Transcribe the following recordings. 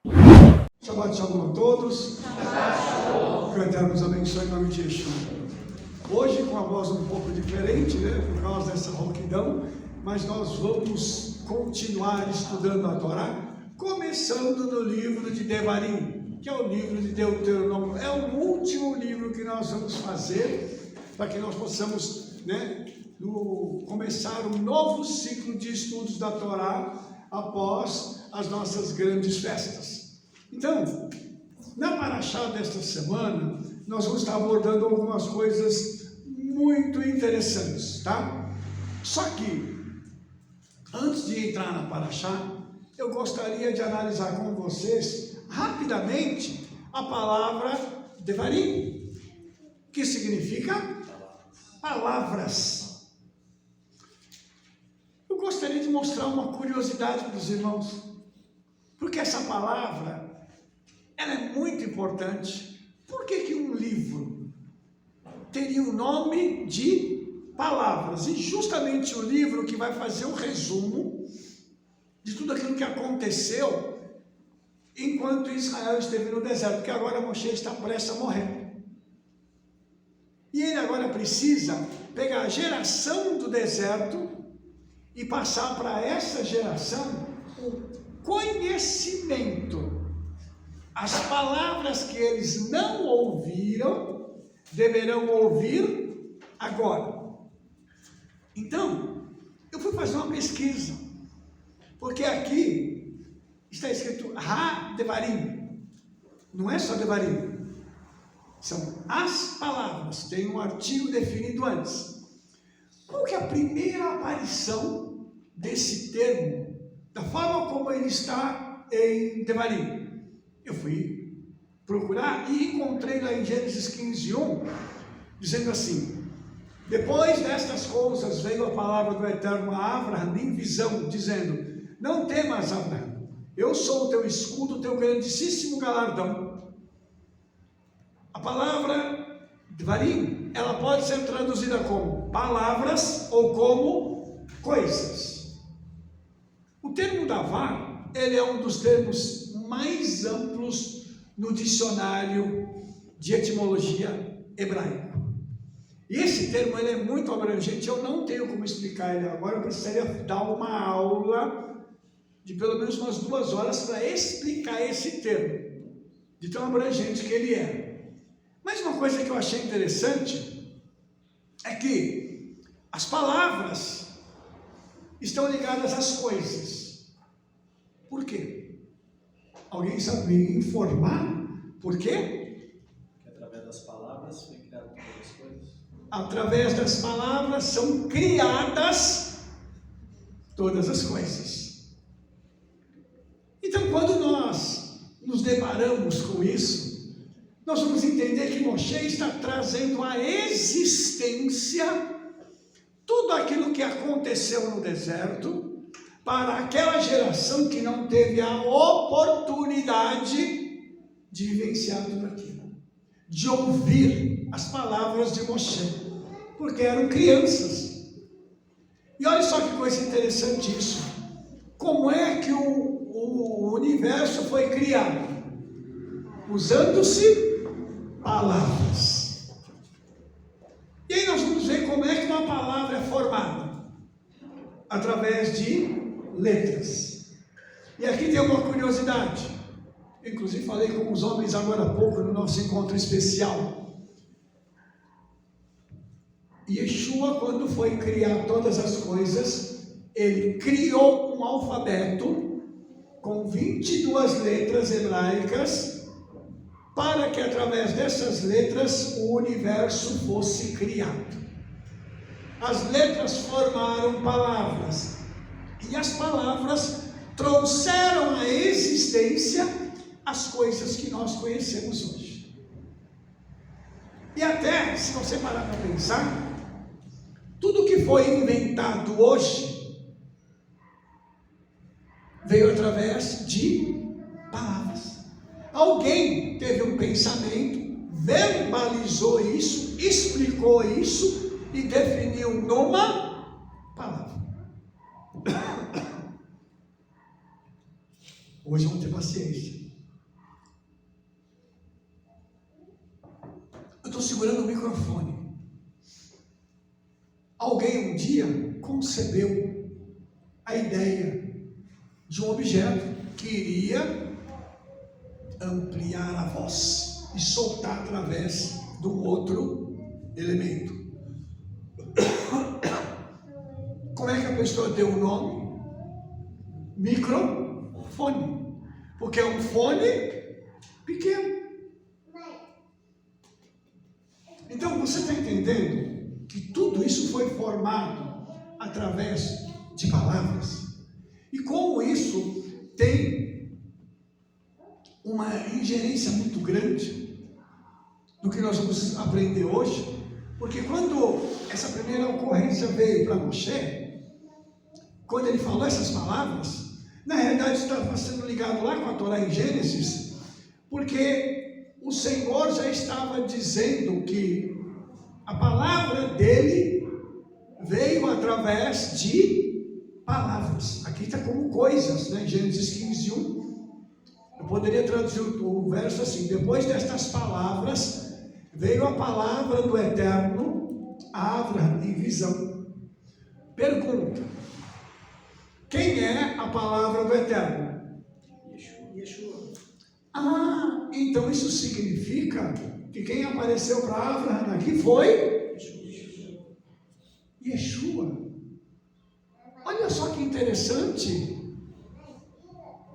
Shabbat Shalom a todos. Que o Eterno nos abençoe em nome de Yeshua. Hoje com a voz um pouco diferente, por causa dessa rouquidão, mas nós vamos continuar estudando a Torá, começando no livro de Devarim, que é o livro de Deuteronômio. É o último livro que nós vamos fazer, para que nós possamos, começar um novo ciclo de estudos da Torá após as nossas grandes festas. Então, na Parashá desta semana, nós vamos estar abordando algumas coisas muito interessantes, tá? Só que, antes de entrar na Parashá, eu gostaria de analisar com vocês, rapidamente, a palavra Devarim, que significa palavras. Eu gostaria de mostrar uma curiosidade para os irmãos, porque essa palavra ela é muito importante. Por que um livro teria o nome de palavras? E justamente o livro que vai fazer o resumo de tudo aquilo que aconteceu enquanto Israel esteve no deserto, porque agora Moshe está prestes a morrer. E ele agora precisa pegar a geração do deserto e passar para essa geração o conhecimento. As palavras que eles não ouviram, deverão ouvir agora. Então, eu fui fazer uma pesquisa, porque aqui está escrito Ha-Devarim, não é só Devarim, são as palavras, tem um artigo definido antes. Qual que é a primeira aparição desse termo, da forma como ele está em Devarim? Eu fui procurar e encontrei lá em Gênesis 15:1, dizendo assim: depois destas coisas veio a palavra do Eterno a Abraham em visão, dizendo: não temas, Abraham, eu sou o teu escudo, o teu grandíssimo galardão. A palavra Devarim, ela pode ser traduzida como palavras ou como coisas. O termo Davar, ele é um dos termos mais amplos no dicionário de etimologia hebraica. E esse termo ele é muito abrangente, eu não tenho como explicar ele agora, eu precisaria dar uma aula de pelo menos umas 2 horas para explicar esse termo, de tão abrangente que ele é. Mas uma coisa que eu achei interessante é que as palavras estão ligadas às coisas. Por quê? Alguém sabe me informar por quê? Porque através das palavras foi criado todas as coisas. Através das palavras são criadas todas as coisas. Então, quando nós nos deparamos com isso, nós vamos entender que Moshe está trazendo à existência tudo aquilo que aconteceu no deserto, para aquela geração que não teve a oportunidade de vivenciar tudo aquilo, de ouvir as palavras de Moshe, porque eram crianças. E olha só que coisa interessante isso. Como é que o universo foi criado? Usando-se palavras. E aí nós vamos ver como é que uma palavra é formada. Através de letras. E aqui tem uma curiosidade, inclusive falei com os homens agora há pouco no nosso encontro especial. Yeshua, quando foi criar todas as coisas, ele criou um alfabeto com 22 letras hebraicas, para que através dessas letras o universo fosse criado. As letras formaram palavras, e as palavras trouxeram à existência as coisas que nós conhecemos hoje. E até, se você parar para pensar, tudo que foi inventado hoje veio através de palavras. Alguém teve um pensamento, verbalizou isso, explicou isso e definiu numa palavra. Hoje vamos ter paciência. concebeu a ideia de um objeto que iria ampliar a voz e soltar através de um outro elemento. Como é que a pessoa deu o nome? Microfone, porque é um fone pequeno. Então você está entendendo que tudo isso foi formado através de palavras, e como isso tem uma ingerência muito grande no que nós vamos aprender hoje, porque quando essa primeira ocorrência veio para Moshe, quando ele falou essas palavras, na realidade estava sendo ligado lá com a Torá em Gênesis, porque o Senhor já estava dizendo que a palavra dele veio através de palavras. Aqui está como coisas, né? Gênesis 15:1. Eu poderia traduzir o verso assim: depois destas palavras veio a palavra do Eterno a Abraham em visão. Pergunta: quem é a palavra do Eterno? Yeshua. Ah, então isso significa que quem apareceu para Abraham aqui foi Yeshua. Olha só que interessante.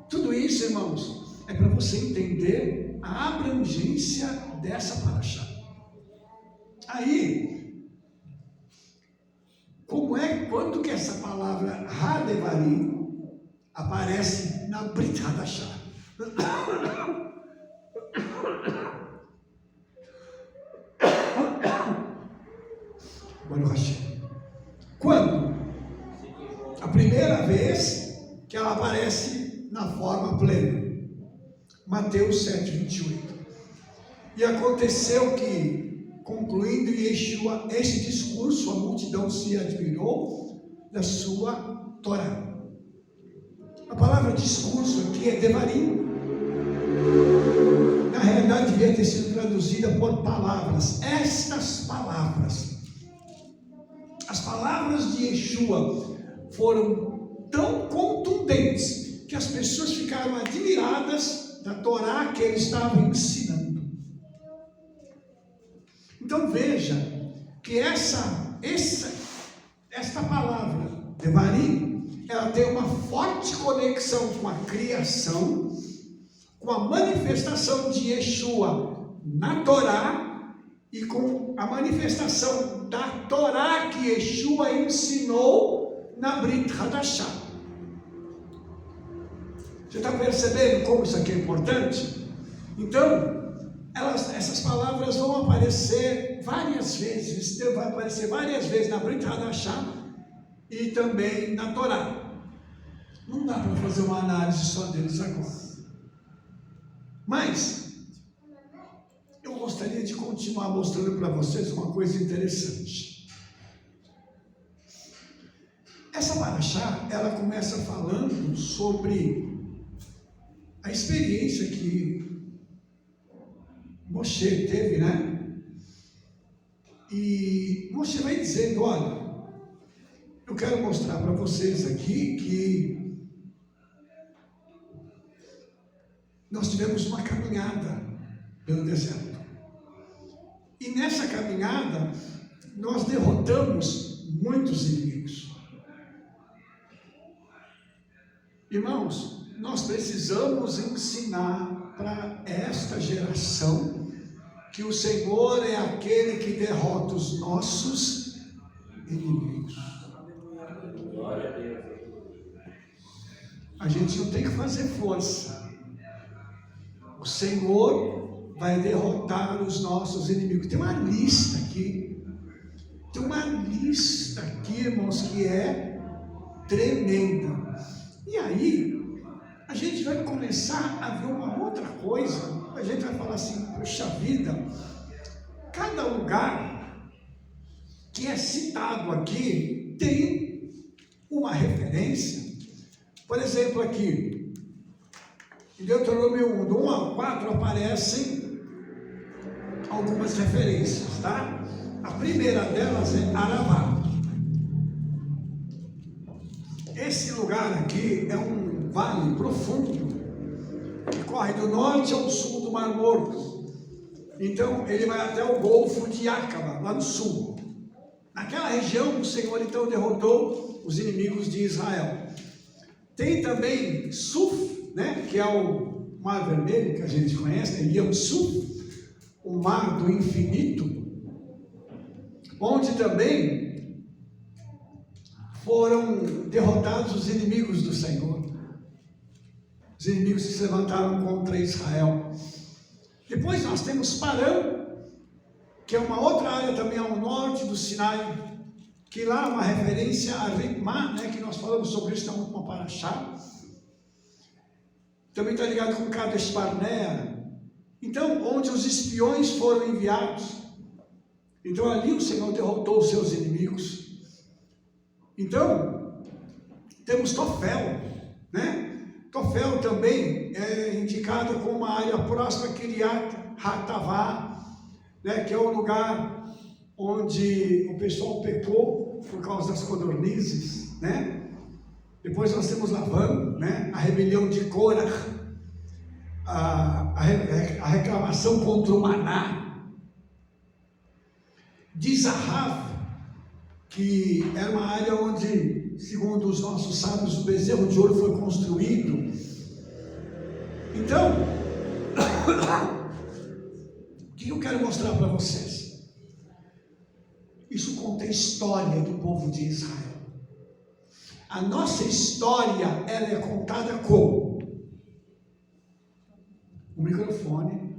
Tudo isso, irmãos, é para você entender a abrangência dessa paraxá. Aí, quando que essa palavra Hadevarim aparece na Brit Hadashah? Quando? A primeira vez que ela aparece na forma plena. Mateus 7:28. E aconteceu que, concluindo Yeshua esse discurso, a multidão se admirou da sua Torá. A palavra discurso aqui é Devarim. Na realidade, devia ter sido traduzida por palavras. Estas palavras. As palavras de Yeshua foram tão contundentes que as pessoas ficaram admiradas da Torá que ele estava ensinando. Então veja que esta palavra, Devarim, ela tem uma forte conexão com a criação, com a manifestação de Yeshua na Torá e com a manifestação da Torá que Yeshua ensinou na Brit Hadashah. Você está percebendo como isso aqui é importante? Então, essas palavras vão aparecer várias vezes, vai aparecer várias vezes na Brit Hadashah e também na Torá. Não dá para fazer uma análise só deles agora. Mas eu gostaria de continuar mostrando para vocês uma coisa interessante. Essa paraxá, ela começa falando sobre a experiência que Moshe teve, né? E Moshe vai dizendo: olha, eu quero mostrar para vocês aqui que nós tivemos uma caminhada pelo deserto. E nessa caminhada, nós derrotamos muitos inimigos. Irmãos, nós precisamos ensinar para esta geração que o Senhor é aquele que derrota os nossos inimigos. Glória a Deus. A gente não tem que fazer força. O Senhor vai derrotar os nossos inimigos. Tem uma lista aqui. Tem uma lista aqui, irmãos, que é tremenda. E aí, a gente vai começar a ver uma outra coisa. A gente vai falar assim: puxa vida, cada lugar que é citado aqui tem uma referência. Por exemplo, aqui, em Deuteronômio 1, do 1 ao 4, aparecem algumas referências, tá? A primeira delas é Aravá. esse lugar aqui é um vale profundo que corre do norte ao sul do Mar Morto. Então ele vai até o Golfo de Acaba, lá no sul. Naquela região o Senhor então derrotou os inimigos de Israel. Tem também Suf, né, que é o Mar Vermelho, que a gente conhece, né, Yam Suf, o Mar do Infinito, onde também foram derrotados os inimigos do Senhor. Os inimigos se levantaram contra Israel. Depois nós temos Parã, que é uma outra área também ao norte do Sinai, que lá é uma referência a Ritmá, né, que nós falamos sobre isso na última paraxá. Também está ligado com Cades Barnea. Então, onde os espiões foram enviados. Então ali o Senhor derrotou os seus inimigos. Então, temos Tofel, né? Tofel também é indicado como uma área próxima a Kiriat Hatavá, né? Que é o lugar onde o pessoal pecou por causa das codornizes, né? Depois nós temos Labã, né? A rebelião de Korah, a reclamação contra o maná. De Zahav, que era uma área onde, segundo os nossos sábios, o bezerro de ouro foi construído. Então, o que eu quero mostrar para vocês? Isso conta a história do povo de Israel. A nossa história, ela é contada como? O microfone.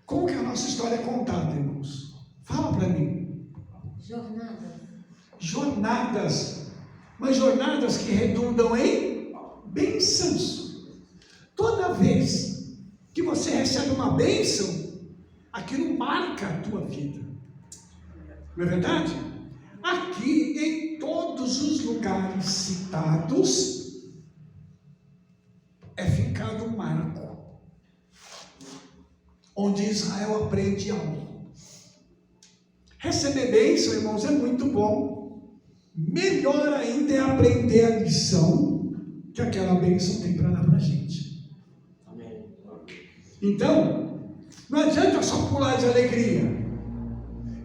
Como que a nossa história é contada, irmãos? Fala para mim. Jornadas. Mas jornadas que redundam em bênçãos. Toda vez que você recebe uma bênção, aquilo marca a tua vida. Não é verdade? Aqui, em todos os lugares citados, é fincado um marco, onde Israel aprende algo. Receber bênção, irmãos, é muito bom. Melhor ainda é aprender a lição que aquela bênção tem para dar para a gente. Amém. Então, não adianta só pular de alegria.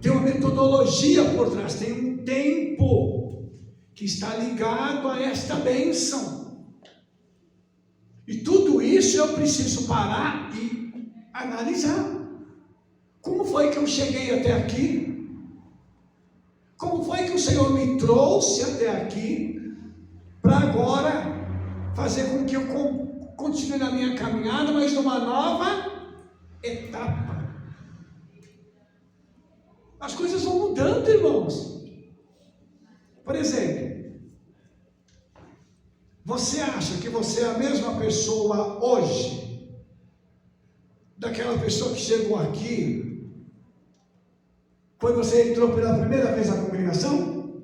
Tem uma metodologia por trás, tem um tempo que está ligado a esta bênção. E tudo isso eu preciso parar e analisar. Como foi que eu cheguei até aqui? Como foi que o Senhor me trouxe até aqui para agora fazer com que eu continue na minha caminhada, mas numa nova etapa? As coisas vão mudando, irmãos. Por exemplo, você acha que você é a mesma pessoa hoje daquela pessoa que chegou aqui quando você entrou pela primeira vez na congregação?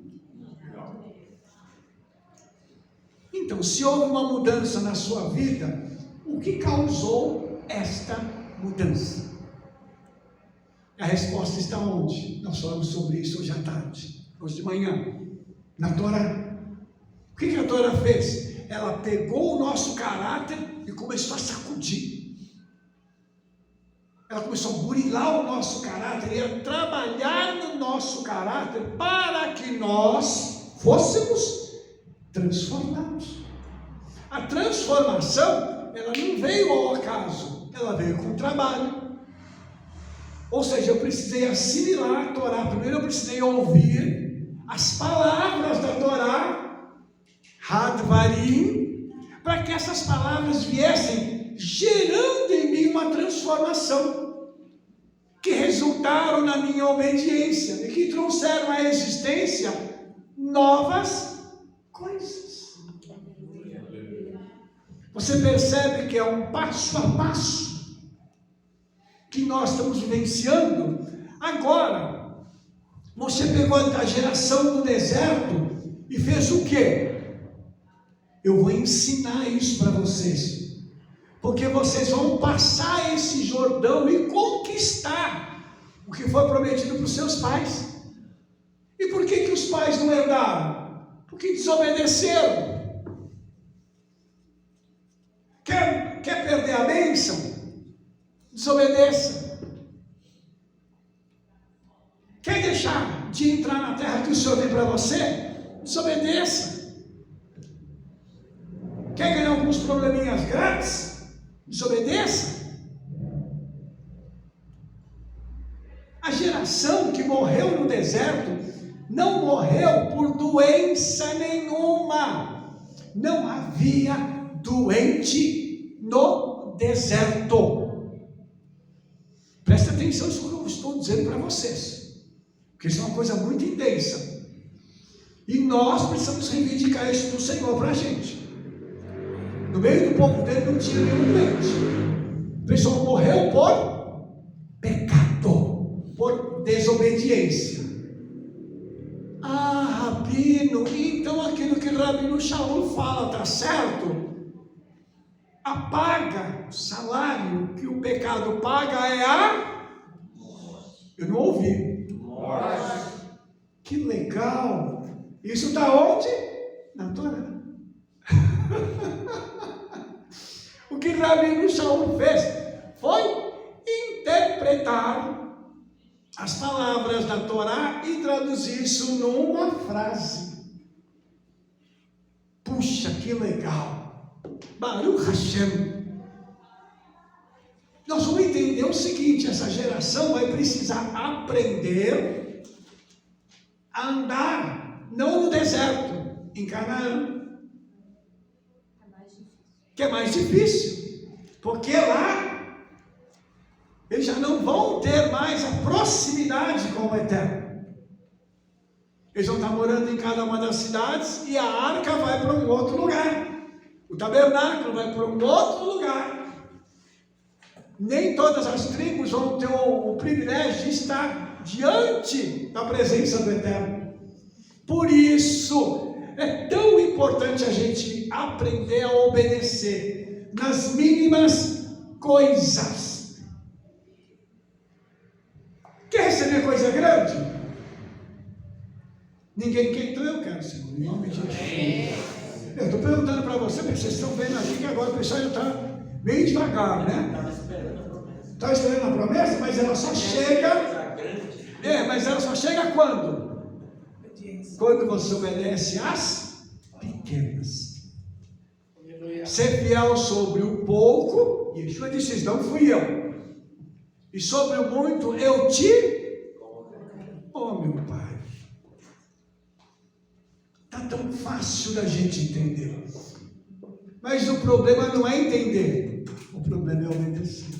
Então, se houve uma mudança na sua vida, o que causou esta mudança? A resposta está onde? Nós falamos sobre isso hoje à tarde, hoje de manhã, na Torá. O que a Torá fez? Ela pegou o nosso caráter e começou a sacudir. Ela começou a burilar o nosso caráter e a trabalhar no nosso caráter para que nós fôssemos transformados. A transformação, ela não veio ao acaso, ela veio com trabalho. Ou seja, eu precisei assimilar a Torá. Primeiro eu precisei ouvir as palavras da Torá, Hadvarim, para que essas palavras viessem gerando em mim uma transformação, que resultaram na minha obediência e que trouxeram à existência novas coisas. Você percebe que é um passo a passo que nós estamos vivenciando. Agora, você pegou a geração do deserto e fez o quê? Eu vou ensinar isso para vocês, porque vocês vão passar esse Jordão e conquistar o que foi prometido para os seus pais. E por que os pais não herdaram? Porque desobedeceram. Quer perder a bênção? Desobedeça. Quer deixar de entrar na terra que o Senhor tem para você? Desobedeça. Quer ganhar alguns probleminhas grátis? Desobedeça. A geração que morreu no deserto não morreu por doença nenhuma. Não havia doente no deserto. Presta atenção nisso que eu estou dizendo para vocês, porque isso é uma coisa muito intensa. E nós precisamos reivindicar isso do Senhor para a gente. No meio do povo dele não tinha nenhum doente. O pessoal morreu por pecado, por desobediência. Ah, Rabino, então aquilo que Rabino Shaul fala está certo? A paga, o salário que o pecado paga é a... Eu não ouvi. Morte. Que legal. Isso está onde? Na Torá. O que Rabino Shaul fez foi interpretar as palavras da Torá e traduzir isso numa frase. Puxa, que legal! Baruch Hashem. Nós vamos entender o seguinte: essa geração vai precisar aprender a andar, não no deserto, em Canaã. Que é mais difícil, porque lá eles já não vão ter mais a proximidade com o Eterno. Eles vão estar morando em cada uma das cidades e a arca vai para um outro lugar. O tabernáculo vai para um outro lugar. Nem todas as tribos vão ter o privilégio de estar diante da presença do Eterno. Por isso é tão importante a gente aprender a obedecer nas mínimas coisas. Quer receber coisa grande? Ninguém quer, então eu quero, Senhor, em nome de Jesus. Eu estou perguntando para você, porque vocês estão vendo aqui que agora o pessoal já está bem devagar, né? Está esperando a promessa, mas ela só chega. Mas ela só chega quando? Quando você obedece às pequenas. Ser fiel sobre o pouco, e Yeshua disse: não fui eu. E sobre o muito eu te. Oh, meu Pai. Está tão fácil da gente entender. Mas o problema não é entender, o problema é obedecer.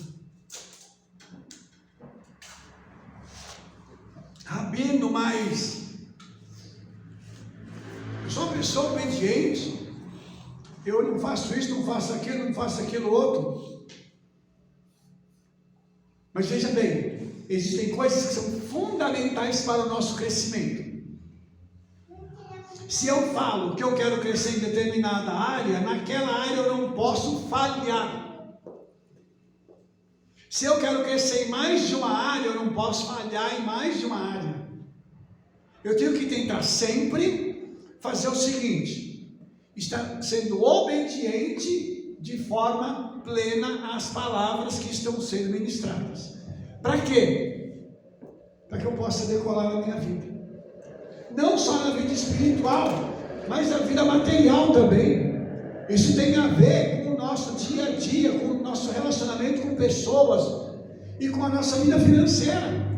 Rabino, mas eu sou uma pessoa obediente, eu não faço isso, não faço aquilo, não faço aquilo outro. Mas veja bem, existem coisas que são fundamentais para o nosso crescimento. Se eu falo que eu quero crescer em determinada área, naquela área eu não posso falhar. Se eu quero crescer em mais de uma área, eu não posso falhar em mais de uma área. Eu tenho que tentar sempre fazer o seguinte: estar sendo obediente de forma plena às palavras que estão sendo ministradas. Para quê? Para que eu possa decolar na minha vida. Não só na vida espiritual, mas na vida material também. Isso tem a ver com o nosso dia a dia, com o nosso relacionamento com pessoas e com a nossa vida financeira.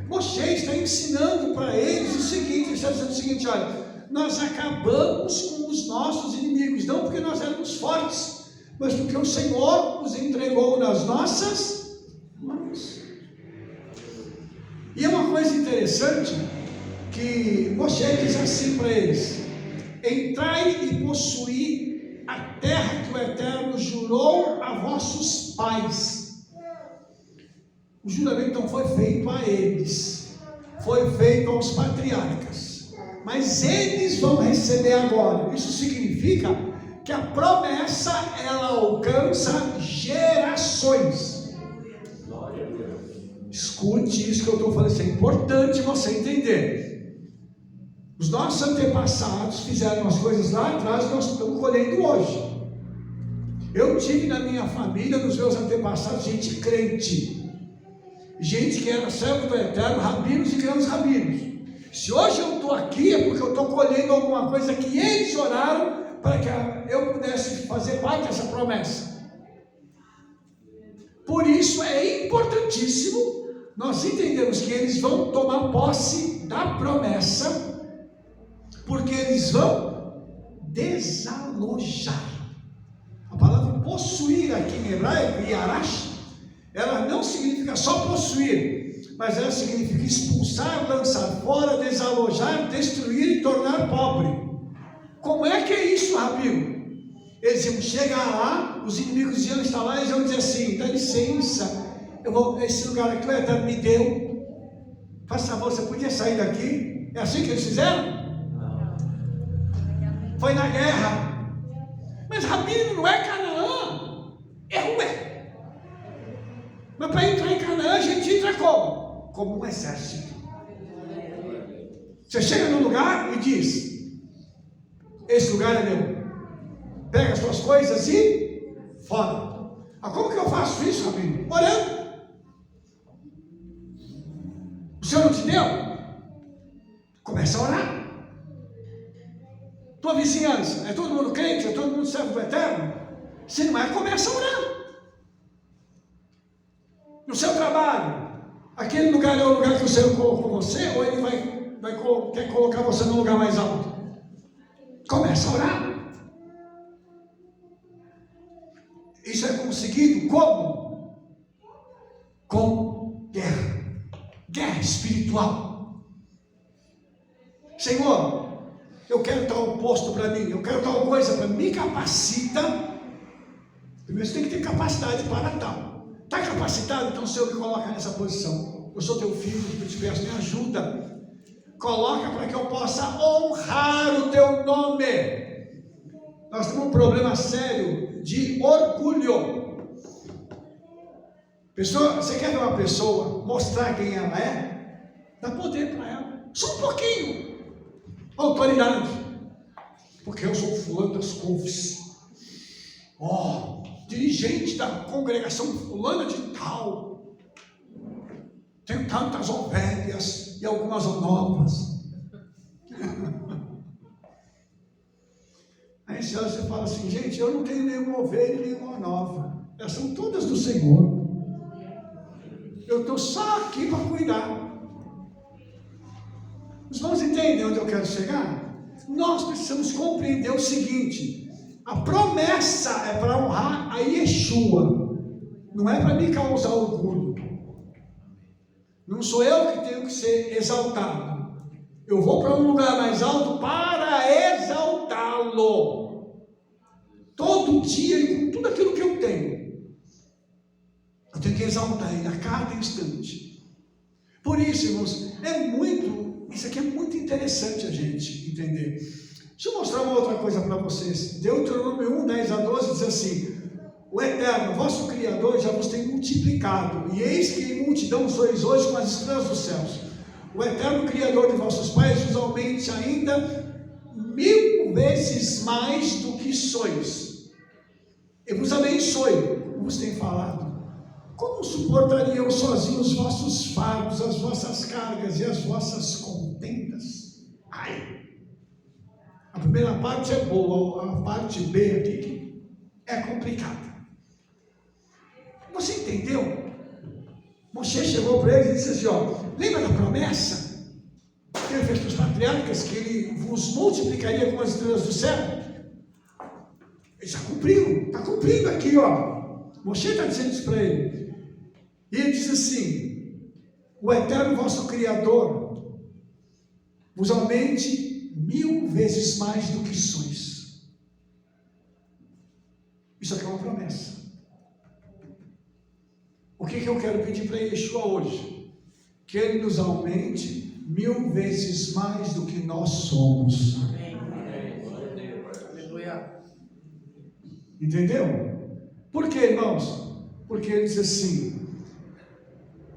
Moshe está ensinando para eles o seguinte: ele está dizendo o seguinte: olha, nós acabamos com os nossos inimigos, não porque nós éramos fortes, mas porque o Senhor os entregou nas nossas mãos. E é uma coisa interessante que Moshe diz assim para eles: entrai e possuí a terra que o Eterno jurou a vossos pais. O juramento não foi feito a eles, foi feito aos patriarcas, mas eles vão receber agora. Isso significa que a promessa ela alcança gerações. Escute isso que eu estou falando, isso é importante você entender. Os nossos antepassados fizeram as coisas lá atrás, nós estamos colhendo hoje. Eu tive na minha família, nos meus antepassados, gente crente, gente que era servo do Eterno, rabinos e grandes rabinos. Se hoje eu estou aqui, é porque eu estou colhendo alguma coisa que eles oraram para que eu pudesse fazer parte dessa promessa. Por isso é importantíssimo nós entendermos que eles vão tomar posse da promessa, porque eles vão desalojar. A palavra possuir aqui em hebraico, yarash, ela não significa só possuir, mas ela significa expulsar, lançar fora, desalojar, destruir e tornar pobre. Como é que é isso, Rabino? Eles iam chegar lá, os inimigos iam estar lá e eles iam dizer assim: dá licença, esse lugar aqui o Eterno me deu, faz favor, você podia sair daqui? É assim que eles fizeram? Foi na guerra. Mas Rabino, não é Canaã, é Rué. Mas para entrar em Canaã a gente entra como? Como um exército. Você chega num lugar e diz: esse lugar é meu, pega as suas coisas e fora. Como que eu faço isso, Rabino? Orando. O Senhor não te deu? Começa a orar. Tua vizinhança, é todo mundo crente, é todo mundo servo do Eterno? Se não é, começa a orar. No seu trabalho, aquele lugar é o lugar que o Senhor colocou você, ou Ele quer colocar você num lugar mais alto? Começa a orar. Isso é conseguido como? Com guerra. Guerra espiritual. Senhor, eu quero tal posto para mim, eu quero tal coisa para mim, me capacita. Primeiro você tem que ter capacidade para tal. Está capacitado? Então o Senhor me coloca nessa posição. Eu sou teu filho, eu te peço, me ajuda. Coloca para que eu possa honrar o teu nome. Nós temos um problema sério de orgulho. Você quer ver uma pessoa mostrar quem ela é? Dá poder para ela, só um pouquinho. Autoridade, porque eu sou fulano das couves, dirigente da congregação fulana de tal, tenho tantas ovelhas e algumas novas. Aí você fala assim: gente, eu não tenho nenhuma ovelha e nenhuma nova, elas são todas do Senhor, eu estou só aqui para cuidar. Os irmãos entendem onde eu quero chegar? Nós precisamos compreender o seguinte: a promessa é para honrar a Yeshua, não é para me causar orgulho. Não sou eu que tenho que ser exaltado, eu vou para um lugar mais alto para exaltá-lo, todo dia e com tudo aquilo que eu tenho que exaltar Ele a cada instante. Por isso, irmãos, isso aqui é muito interessante a gente entender. Deixa eu mostrar uma outra coisa para vocês. Deuteronômio 1, 10 a 12 diz assim: o Eterno, vosso Criador, já vos tem multiplicado, e eis que em multidão sois hoje com as estrelas dos céus. O Eterno Criador de vossos pais vos aumente ainda 1000 vezes mais do que sois, e vos abençoe, como vos tem falado. Como suportariam sozinhos os vossos fardos, as vossas cargas e as vossas contendas? A primeira parte é boa, a parte B aqui é complicada. Você entendeu? Moisés chegou para eles e disse assim: lembra da promessa que ele fez para os patriarcas, que ele vos multiplicaria com as estrelas do céu? Eles já cumpriram, está cumprindo aqui, Moisés está dizendo isso para ele. E ele diz assim: o Eterno vosso Criador vos aumente 1000 vezes mais do que sois. Isso aqui é uma promessa. O que eu quero pedir para Yeshua hoje? Que Ele nos aumente 1000 vezes mais do que nós somos. Entendeu? Por quê, irmãos? Porque Ele diz assim: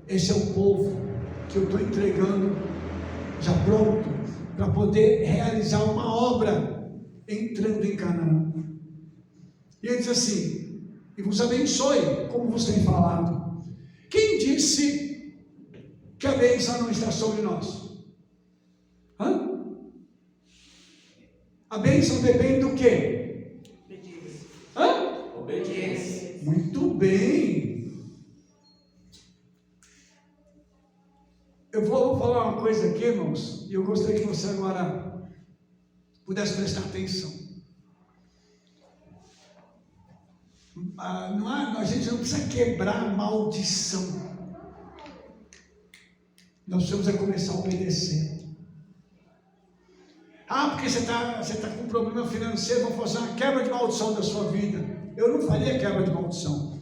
esse é o povo que eu estou entregando já pronto para poder realizar uma obra entrando em Canaã. E ele diz assim: e vos abençoe, como vos tem falado. Quem disse que a bênção não está sobre nós? A bênção depende do quê? Obediência. Obediência. Muito bem. Eu vou falar uma coisa aqui, irmãos, e eu gostaria que você agora pudesse prestar atenção. A gente não precisa quebrar a maldição. Nós precisamos começar a obedecer. Porque você está com um problema financeiro, vou fazer uma quebra de maldição da sua vida. Eu não faria quebra de maldição.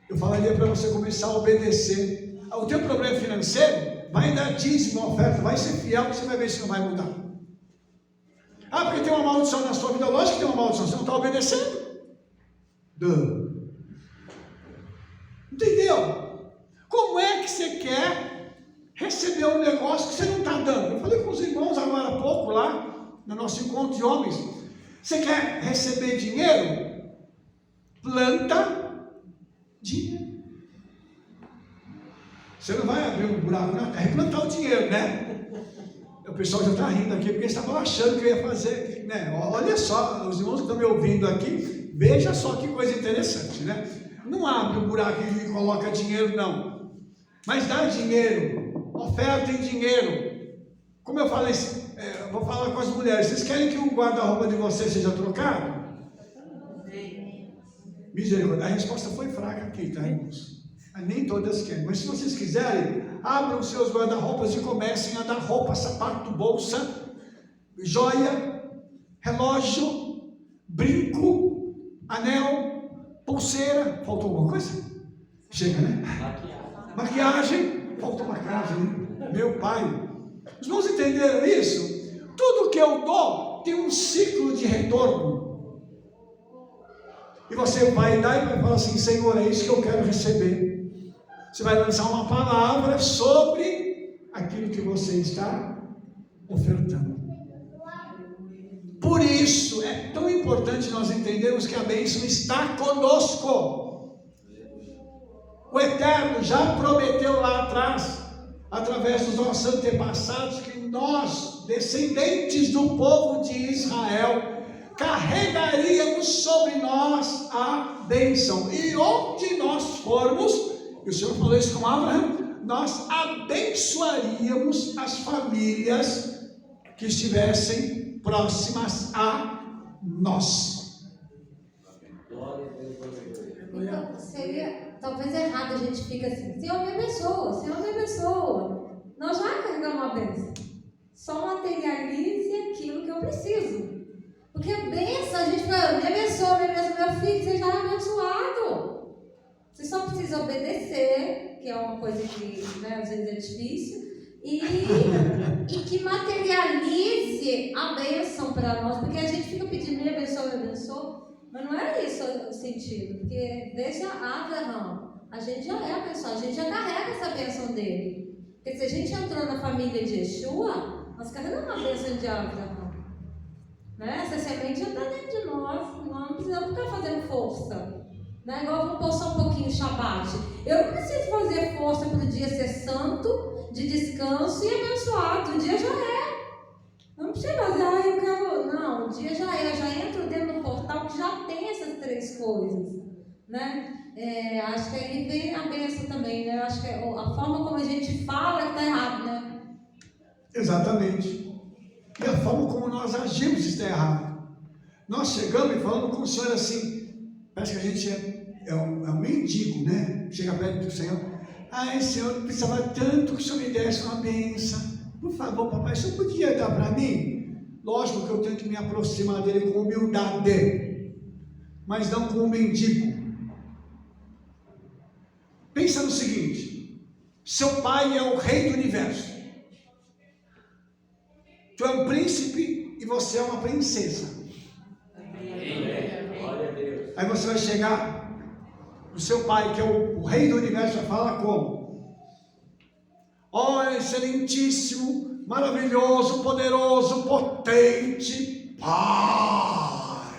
Eu falaria para você começar a obedecer. O teu problema financeiro, vai dar dízimo, oferta, vai ser fiel, que você vai ver se não vai mudar. Porque tem uma maldição na sua vida. Lógico que tem uma maldição, você não está obedecendo. Entendeu? Como é que você quer receber um negócio que você não está dando? Eu falei com os irmãos agora há pouco lá, no nosso encontro de homens. Você quer receber dinheiro? Planta dinheiro. Você não vai abrir um buraco na terra e plantar o dinheiro, né? O pessoal já está rindo aqui, porque eles estavam achando que eu ia fazer, né? Olha só, os irmãos que estão me ouvindo aqui, veja só que coisa interessante, né? Não abre um buraco e coloca dinheiro, não. Mas dá dinheiro, oferta em dinheiro. Como eu falei, vou falar com as mulheres, vocês querem que o guarda-roupa de vocês seja trocado? Misericórdia. A resposta foi fraca aqui, tá, irmãos? Nem todas querem, mas se vocês quiserem, abram seus guarda-roupas e comecem a dar roupa, sapato, bolsa, joia, relógio, brinco, anel, pulseira. Faltou alguma coisa? Chega, né? Maquiagem. Faltou maquiagem, né? Meu pai. Os irmãos entenderam isso? Tudo que eu dou tem um ciclo de retorno. E você vai dar e vai falar assim: Senhor, é isso que eu quero receber. Você vai lançar uma palavra sobre aquilo que você está ofertando. Por isso é tão importante nós entendermos que a bênção está conosco. O Eterno já prometeu lá atrás, através dos nossos antepassados, que nós, descendentes do povo de Israel, carregaríamos sobre nós a bênção. E onde nós formos, e o Senhor falou isso com Abraão, nós abençoaríamos as famílias que estivessem próximas a nós. Então, seria talvez errado a gente fica assim: Senhor me abençoa, Senhor me abençoa. Nós já carregamos uma bênção. Só materialize aquilo que eu preciso. Porque a bênção, a gente fala: me abençoa, meu filho, você já é abençoado. Você só precisa obedecer, que é uma coisa que, né, às vezes é difícil, e que materialize a bênção para nós, porque a gente fica pedindo: me abençoa, mas não era isso o sentido, porque desde Abraão, a gente já é abençoado, a gente já carrega essa bênção dele, porque se a gente entrou na família de Yeshua, nós carregamos a bênção de Abraão, né? Essa semente já está dentro de nós, nós não precisamos ficar fazendo força. Não é igual, vou pôr só um pouquinho Shabbat. Eu não preciso fazer força para o dia ser santo, de descanso e abençoado. O dia já é. Eu não preciso fazer, eu quero. Não, o dia já é. Eu já entro dentro do portal que já tem essas três coisas. Né? Acho que aí vem a bênção também. Né? Acho que a forma como a gente fala é que está errado, né? Exatamente. E a forma como nós agimos está errado. Nós chegamos e falamos com o Senhor assim. Parece que a gente é um mendigo, né? Chega perto do Senhor. Senhor, eu precisava tanto que o Senhor me desse uma bênção. Por favor, papai, o Senhor podia dar para mim? Lógico que eu tenho que me aproximar dele com humildade, mas não com um mendigo. Pensa no seguinte: seu pai é o rei do universo. Tu é um príncipe e você é uma princesa. Aí você vai chegar no seu pai, que é o rei do universo, vai falar como? Excelentíssimo maravilhoso, poderoso, potente Pai.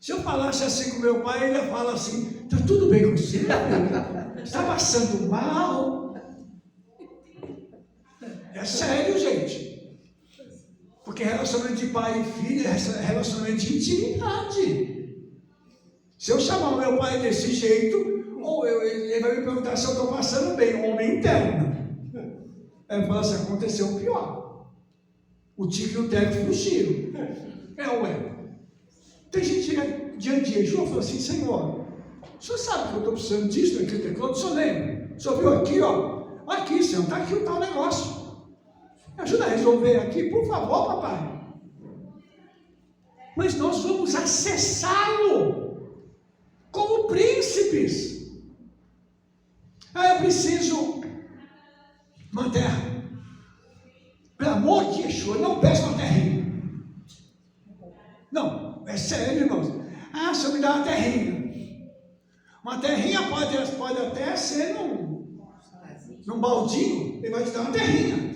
Se eu falasse assim com meu pai, ele ia falar assim: está tudo bem com você? Está passando mal? É sério, gente. Porque relacionamento de pai e filho é relacionamento de intimidade. Se eu chamar o meu pai desse jeito, ou ele vai me perguntar se eu estou passando bem, um homem interno. Ele fala assim: aconteceu o pior. O tigre e o teco fugiram. Ué. Tem gente que chega diante de Yeshua e fala assim: Senhor, o senhor sabe que eu estou precisando disso, daquilo, daquilo? O senhor lembra? O senhor viu aqui, ó? Aqui, Senhor, está aqui o tal negócio. Me ajuda a resolver aqui, por favor, papai. Mas nós vamos acessá-lo como príncipes. Eu preciso uma terra. Pelo amor de Yeshua, não peço uma terrinha. Não, é sério, irmãos. O senhor me dá uma terrinha. Uma terrinha pode até ser num baldinho. Ele vai te dar uma terrinha.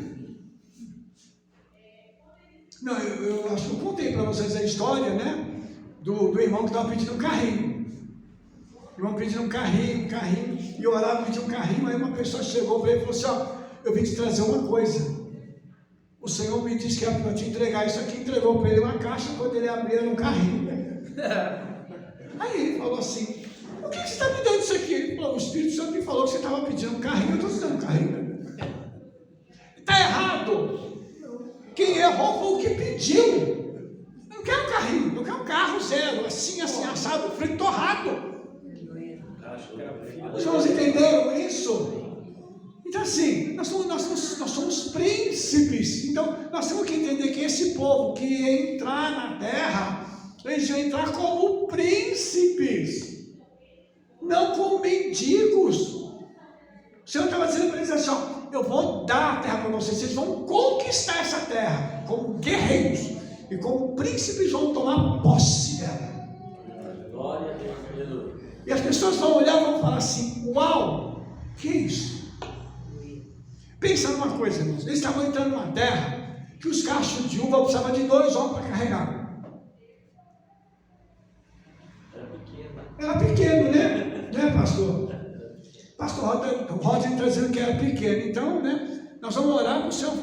Não, eu acho que eu contei para vocês a história, né? Do irmão que estava pedindo um carrinho. O irmão pedindo um carrinho, e eu orava, pedindo um carrinho. Aí uma pessoa chegou para ele e falou assim: eu vim te trazer uma coisa. O Senhor me disse que era para te entregar isso aqui. Entregou para ele uma caixa, quando ele abriu, era um carrinho. Aí ele falou assim: o que você está me dando isso aqui? Ele falou: o Espírito Santo me falou que você estava pedindo um carrinho, eu estou te dando um carrinho. Está errado. Quem errou foi o que pediu. Eu não quero um carrinho, eu quero um carro zero, assim, assado, frito, torrado. Os irmãos entenderam isso? Então assim, nós somos príncipes. Então nós temos que entender que esse povo que ia entrar na terra, eles iam entrar como príncipes, não como mendigos. O Senhor estava dizendo para eles assim: eu vou dar a terra para vocês, vocês vão conquistar essa terra como guerreiros, e como príncipes vão tomar posse dela. Glória a Deus. E as pessoas vão olhar e vão falar assim: uau, que é isso? Pensa numa coisa, irmãos. Eles estavam entrando numa terra que os cachos de uva precisavam de 2 homens para carregar. Era pequeno, né? Né, pastor? Pastor Roger está dizendo que era pequeno. Então, né, nós vamos orar para o Senhor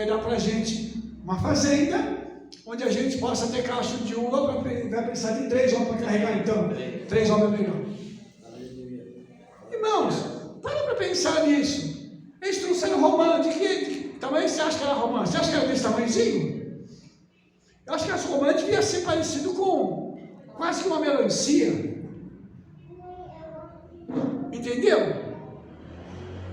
dar para a gente uma fazenda, onde a gente possa ter cacho de uva. Vai precisar de 3 homens para carregar. Então, 3 homens é melhor. Irmãos, para pensar nisso. Eles trouxeram romã. De que tamanho você acha que era romã? Você acha que era desse tamanhozinho? Eu acho que as romãs devia ser parecido com quase que uma melancia. Entendeu?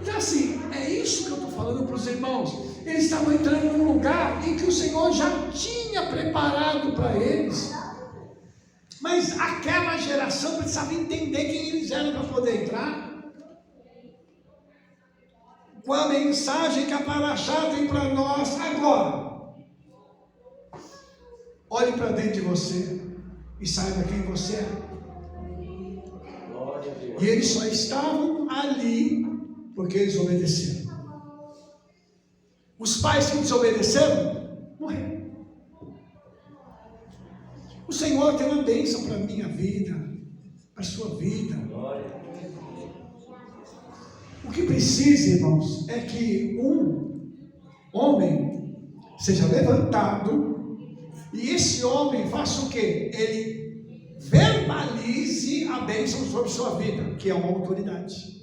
Então assim, é isso que eu estou falando para os irmãos. Eles estavam entrando num lugar em que o Senhor já tinha preparado para eles. Mas aquela geração precisava entender quem eles eram para poder entrar. Com a mensagem que a Paraxá tem para nós agora. Olhe para dentro de você e saiba quem você é. E eles só estavam ali porque eles obedeceram. Os pais que desobedeceram, morreram. O Senhor tem uma bênção para a minha vida, para a sua vida. O que precisa, irmãos, é que um homem seja levantado e esse homem faça o quê? Ele verbalize a bênção sobre sua vida, que é uma autoridade.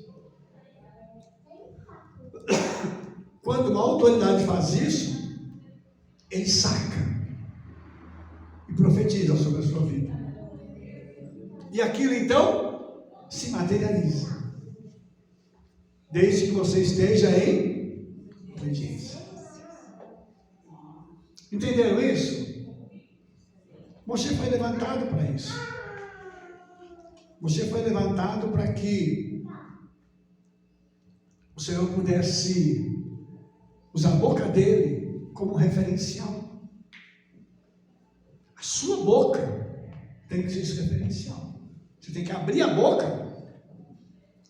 Quando uma autoridade faz isso, ele saca e profetiza sobre a sua vida. E aquilo então se materializa. Desde que você esteja em obediência. Entenderam isso? Você foi levantado para isso. Você foi levantado para que o Senhor pudesse usar a boca dele como referencial. A sua boca tem que ser esse referencial. Você tem que abrir a boca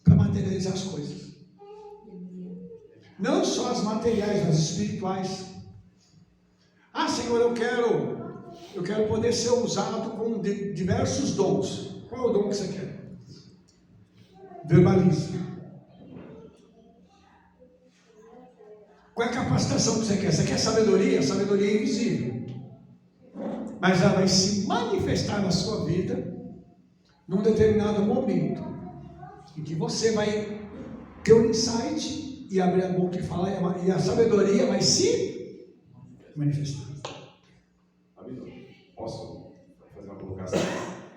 para materializar as coisas. Não só as materiais, mas as espirituais. Ah, Senhor, eu quero poder ser usado com diversos dons. Qual é o dom que você quer? Verbalize. Qual é a capacitação que você quer? Você quer sabedoria? A sabedoria é invisível, mas ela vai se manifestar na sua vida num determinado momento em que você vai ter um insight e abrir a boca e falar, e a sabedoria vai se manifestar. Amigo, posso fazer uma colocação?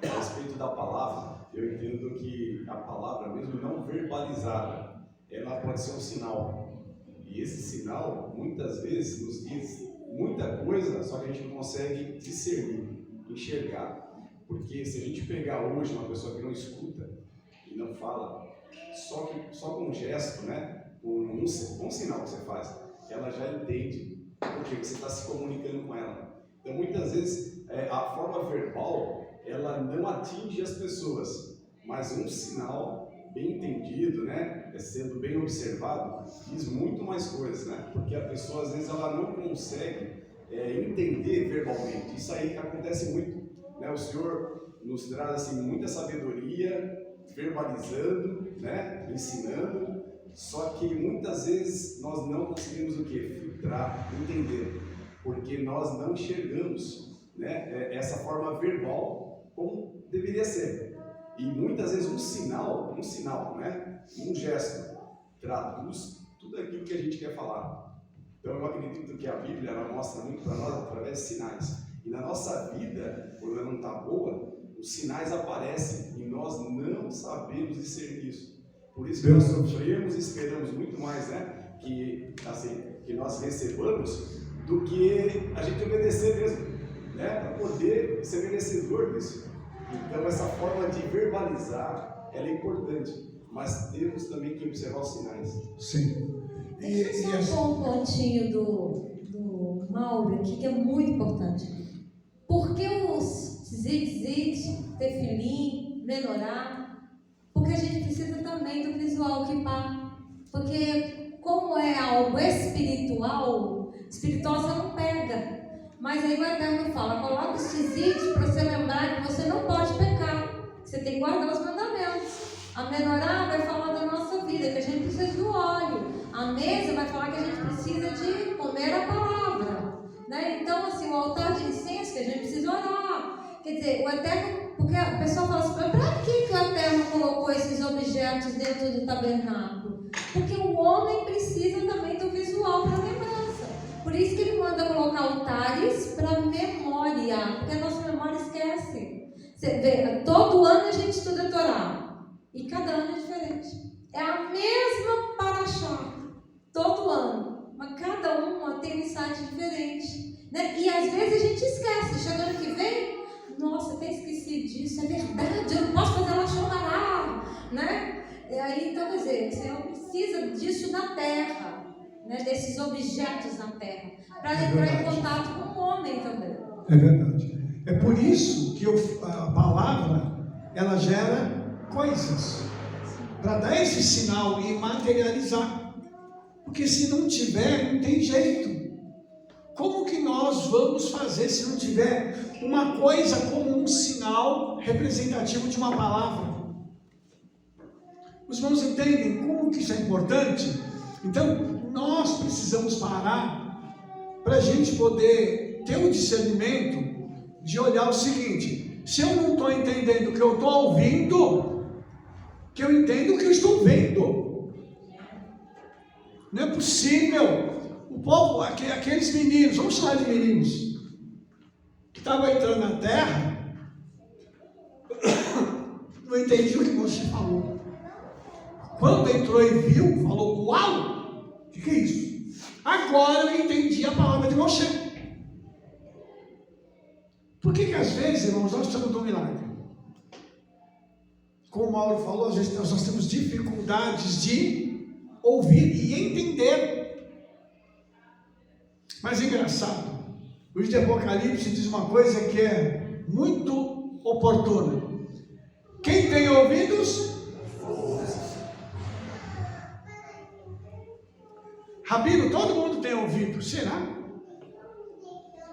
A respeito da palavra, eu entendo que a palavra, mesmo não verbalizada, ela pode ser um sinal. E esse sinal, muitas vezes, nos diz muita coisa, só que a gente não consegue discernir, enxergar. Porque se a gente pegar hoje uma pessoa que não escuta e não fala, só com um gesto, né? Um sinal que você faz, ela já entende, porque você está se comunicando com ela. Então, muitas vezes, a forma verbal, ela não atinge as pessoas, mas um sinal bem entendido, né, sendo bem observado, diz muito mais coisas, né? Porque a pessoa, às vezes, ela não consegue entender verbalmente. Isso aí acontece muito, né? O Senhor nos traz, assim, muita sabedoria, verbalizando, né, ensinando, só que muitas vezes nós não conseguimos o quê? Filtrar, entender, porque nós não enxergamos, né, essa forma verbal como deveria ser. E muitas vezes um sinal, né, um gesto, traduz tudo aquilo que a gente quer falar. Então eu acredito que a Bíblia, ela mostra muito para nós através de sinais. E na nossa vida, quando ela não está boa, os sinais aparecem e nós não sabemos discernir isso. Por isso que nós sofremos e esperamos muito mais, né, que nós recebamos do que a gente obedecer mesmo, né, para poder ser merecedor disso. Então essa forma de verbalizar, ela é importante, mas temos também que observar os sinais. Sim. Deixa eu só pôr um pontinho do Mauro aqui, que é muito importante. Por que os zit, tefilim, menorá? Porque a gente precisa também do visual kippah. Porque como é algo espiritual você não pega. Mas aí o Eterno fala, coloca os tzitzit para você lembrar que você não pode pecar. Você tem que guardar os mandamentos. A menorá vai falar da nossa vida, que a gente precisa do óleo. A mesa vai falar que a gente precisa de comer a palavra, né? Então, assim, o altar de incenso, que a gente precisa orar. Quer dizer, o Eterno, porque a pessoa fala assim, para que o Eterno colocou esses objetos dentro do tabernáculo? Porque o homem precisa também do visual para lembrança. Por isso que ele manda colocar altares para memória, porque a nossa memória esquece. Você vê, todo ano a gente estuda a Torá, e cada ano é diferente. É a mesma paraxá, todo ano, mas cada uma tem um insight diferente, né? E às vezes a gente esquece, chegando que vem, nossa, até esqueci disso, é verdade, eu não posso fazer lashon hará, né? E aí, então, quer dizer, o Senhor precisa disso na terra, né? Desses objetos na terra, para entrar em contato com o homem também. É verdade. É por isso que a palavra, ela gera coisas, para dar esse sinal e materializar. Porque se não tiver, não tem jeito. Como que nós vamos fazer se não tiver uma coisa como um sinal representativo de uma palavra? Os irmãos entendem como que isso é importante? Então, nós precisamos parar para a gente poder ter o discernimento de olhar o seguinte: se eu não estou entendendo o que eu estou ouvindo, que eu entendo o que eu estou vendo. Não é possível. O povo, aqueles meninos, vamos chamar de meninos, que estavam entrando na terra, não entendi o que você falou. Quando entrou e viu, falou, uau, o que é isso? Agora eu entendi a palavra de Moshe. Por que às vezes, irmãos, nós precisamos de um milagre? Como o Mauro falou, às vezes nós temos dificuldades de ouvir e entender. Mas é engraçado, o livro de Apocalipse diz uma coisa que é muito oportuna. Quem tem ouvidos, Rabino, todo mundo tem ouvido, será?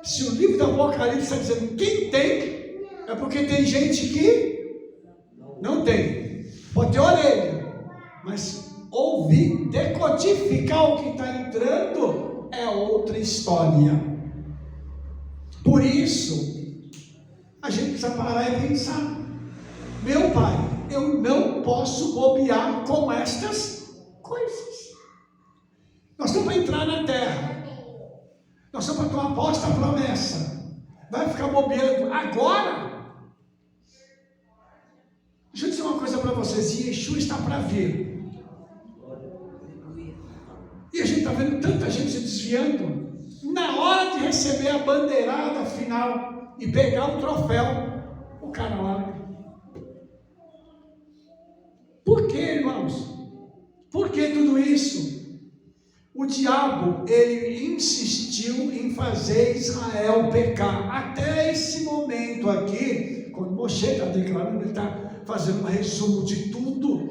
Se o livro do Apocalipse está dizendo quem tem, é porque tem gente que não tem. Pode ter orelha, mas ouvir, decodificar o que está entrando é outra história. Por isso, a gente precisa parar e pensar. Meu Pai, eu não posso bobear com estas coisas. Nós estamos para entrar na terra. Nós estamos para tomar posse da promessa. Vai ficar bobeando agora? Deixa eu dizer uma coisa para vocês. Yeshua está para vir. E a gente está vendo tanta gente se desviando. Na hora de receber a bandeirada final e pegar o troféu, o cara larga. Por que, irmãos? Por que tudo isso? O diabo, ele insistiu em fazer Israel pecar. Até esse momento aqui, quando Moshe está declarando, ele está fazendo um resumo de tudo.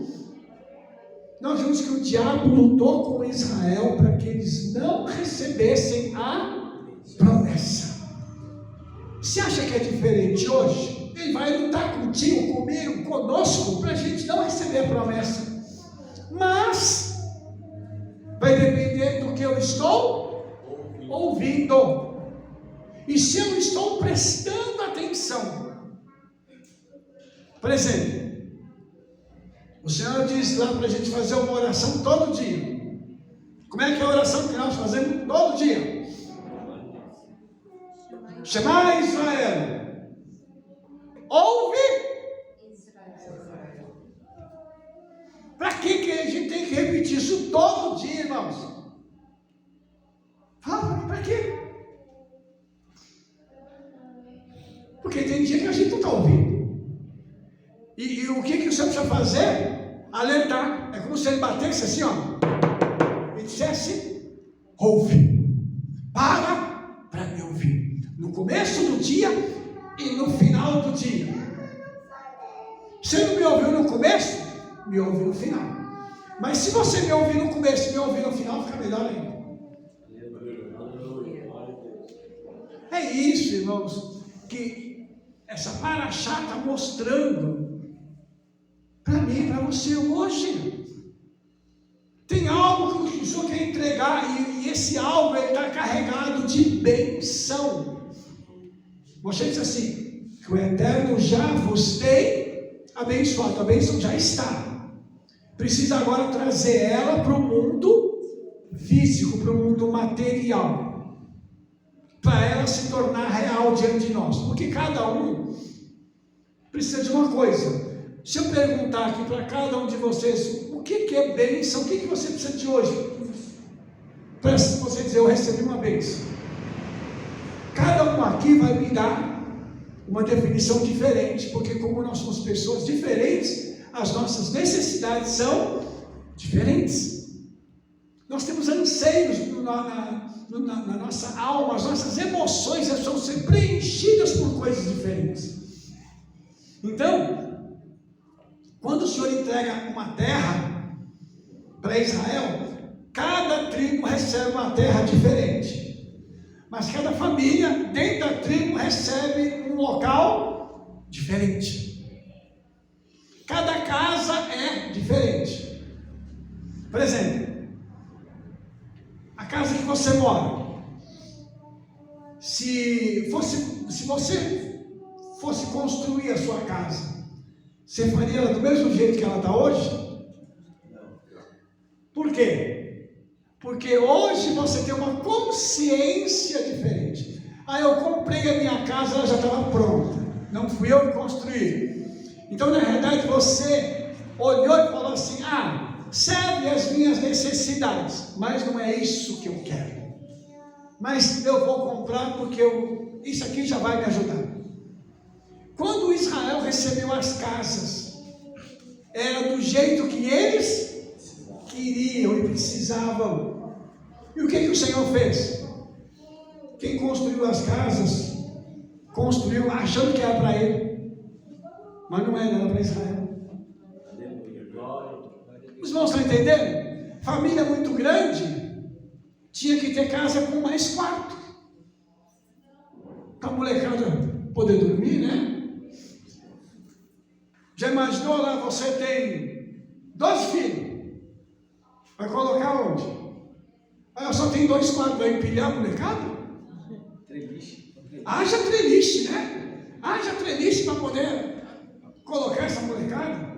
Nós vimos que o diabo lutou com Israel para que eles não recebessem a promessa. Você acha que é diferente hoje? Ele vai lutar contigo, comigo, conosco, para a gente não receber a promessa. Mas vai depender do que eu estou ouvindo. E se eu estou prestando atenção. Por exemplo, o Senhor diz lá para a gente fazer uma oração todo dia. Como é que é a oração que nós fazemos todo dia? Shema Israel. Ouve. Para que a gente tem que repetir isso todo dia, irmãos? Fala, para quê? Porque tem dia que a gente não está ouvindo. E o que o Senhor precisa fazer? Alertar. É como se ele batesse assim, ó, e dissesse: ouve, para me ouvir. No começo do dia e no final do dia. Você não me ouviu no começo? Me ouve no final. Mas se você me ouvir no começo e me ouvir no final, fica melhor ainda. É isso, irmãos, que essa paraxá está mostrando para mim, para você hoje. Tem algo que o Senhor quer entregar, e esse algo está carregado de bênção. Moisés diz assim: que o Eterno já vos tem abençoado. A bênção já está. Precisa agora trazer ela para o mundo físico, para o mundo material, para ela se tornar real diante de nós. Porque cada um precisa de uma coisa. Se eu perguntar aqui para cada um de vocês, o que é bênção, o que você precisa de hoje? Para você dizer: eu recebi uma bênção. Cada um aqui vai me dar uma definição diferente, porque como nós somos pessoas diferentes, as nossas necessidades são diferentes. Nós temos anseios na nossa alma, as nossas emoções precisam ser preenchidas por coisas diferentes. Então, quando o Senhor entrega uma terra para Israel, cada tribo recebe uma terra diferente. Mas cada família dentro da tribo recebe um local diferente. Cada casa é diferente. Por exemplo, a casa que você mora, se você fosse construir a sua casa, você faria ela do mesmo jeito que ela está hoje? Por quê? Porque hoje você tem uma consciência diferente. Eu comprei a minha casa, ela já estava pronta. Não fui eu que construí. Então, na verdade, você olhou e falou assim: serve as minhas necessidades, mas não é isso que eu quero. Mas eu vou comprar porque isso aqui já vai me ajudar. Quando Israel recebeu as casas, era do jeito que eles queriam e precisavam. E o que o Senhor fez? Quem construiu as casas, construiu achando que era para ele. Mas não era para Israel. Os irmãos estão entendendo? Família muito grande, tinha que ter casa com mais quarto. Para a molecada poder dormir, né? Já imaginou lá, você tem 12 filhos. Vai colocar onde? Ah, só tem 2 quartos, vai empilhar a molecada? Treliche. Haja treliche, né? Haja treliche para poder colocar essa molecada.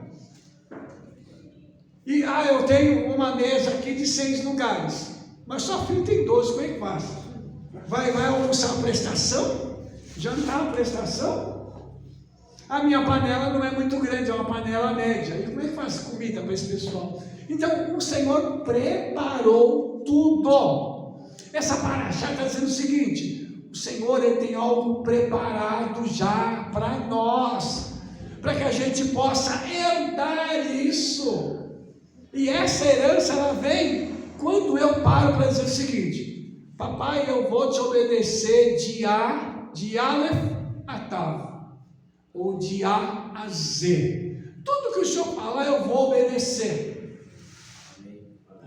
E, eu tenho uma mesa aqui de 6 lugares, mas só filho tem 12, como é que faz? Vai almoçar a prestação? Jantar a prestação? A minha panela não é muito grande, é uma panela média. E como é que faz comida para esse pessoal? Então, o Senhor preparou tudo. Essa paraxá está dizendo o seguinte: o Senhor, Ele tem algo preparado já para nós, para que a gente possa herdar isso. E essa herança, ela vem quando eu paro para dizer o seguinte: papai, eu vou te obedecer de Aleph a Tav, ou de A a Z. Tudo que o Senhor falar, eu vou obedecer.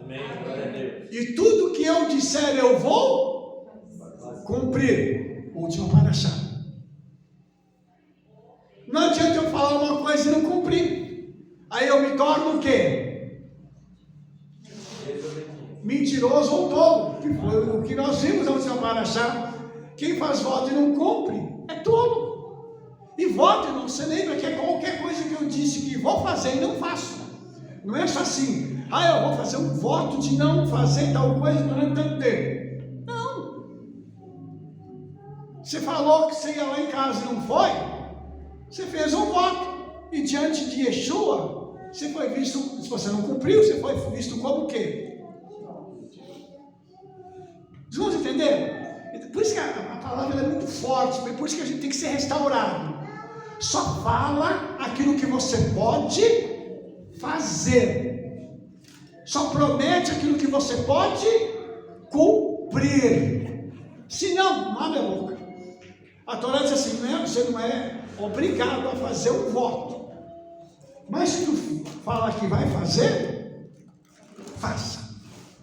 Amém. Glória a Deus. E tudo que eu disser, eu vou cumprir. Última paraxá. Não adianta eu falar uma coisa e não cumprir. Aí eu me torno o quê? Mentiroso ou tolo, que foi o que nós vimos na última paraxá. Quem faz voto e não cumpre é tolo. E voto, irmão, você lembra que é qualquer coisa que eu disse que vou fazer e não faço. Não é só assim, eu vou fazer um voto de não fazer tal coisa durante tanto tempo. Não. Você falou que você ia lá em casa e não foi, você fez um voto. E diante de Yeshua, você foi visto, se você não cumpriu, você foi visto como o quê? Vocês vão entender? Por isso que a palavra é muito forte, por isso que a gente tem que ser restaurado. Só fala aquilo que você pode fazer. Só promete aquilo que você pode cumprir. Se não abre a boca. A Torá diz assim: você não é obrigado a fazer um voto. Mas se tu falar que vai fazer, faça.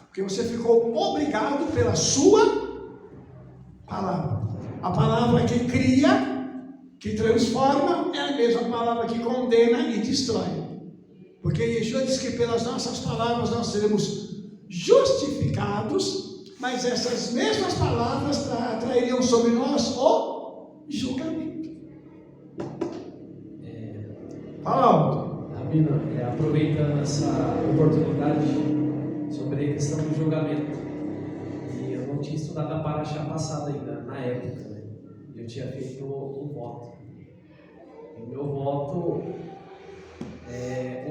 Porque você ficou obrigado pela sua palavra. A palavra que cria, que transforma, é a mesma palavra que condena e destrói. Porque Yeshua diz que pelas nossas palavras nós seremos justificados, mas essas mesmas palavras trairiam sobre nós o julgamento. Fala alto. Rabino, aproveitando essa oportunidade sobre a questão do julgamento, e eu não tinha estudado a paraxá passada ainda, na época, né? Eu tinha feito um voto. O meu voto,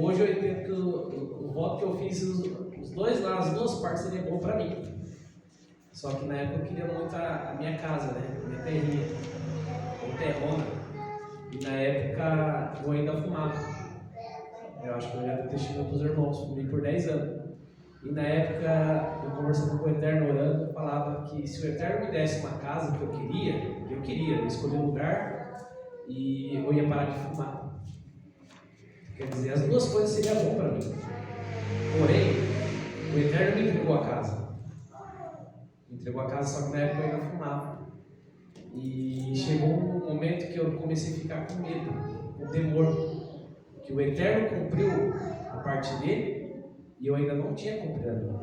hoje eu entendo que o voto que eu fiz, os dois lados, as duas partes, seria bom para mim. Só que na época eu queria muito a minha casa, né? Minha terrinha, minha terrona. E na época eu ainda fumava. Eu acho que eu já devo ter estimado para os irmãos, fumei por 10 anos. E na época, eu conversando com o Eterno, orando, eu falava que se o Eterno me desse uma casa que eu queria, eu escolhi um lugar e eu ia parar de fumar. Quer dizer, as duas coisas seriam bom para mim. Porém, o Eterno me entregou a casa. Me entregou a casa, só que na época eu ainda fumava. E chegou um momento que eu comecei a ficar com medo, com temor, que o Eterno cumpriu a parte dele e eu ainda não tinha cumprido a minha.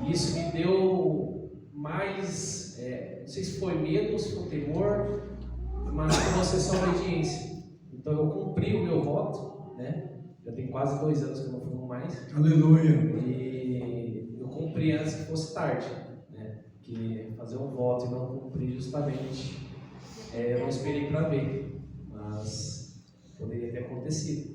E isso me deu mais, não sei se foi medo ou se foi temor, mas foi uma sessão de audiência. Então eu cumpri o meu voto, né? Já tem quase 2 anos que eu não fumo mais. Aleluia. E eu cumpri antes que fosse tarde, né? Que fazer um voto e não cumprir justamente, eu não esperei para ver, mas poderia ter acontecido.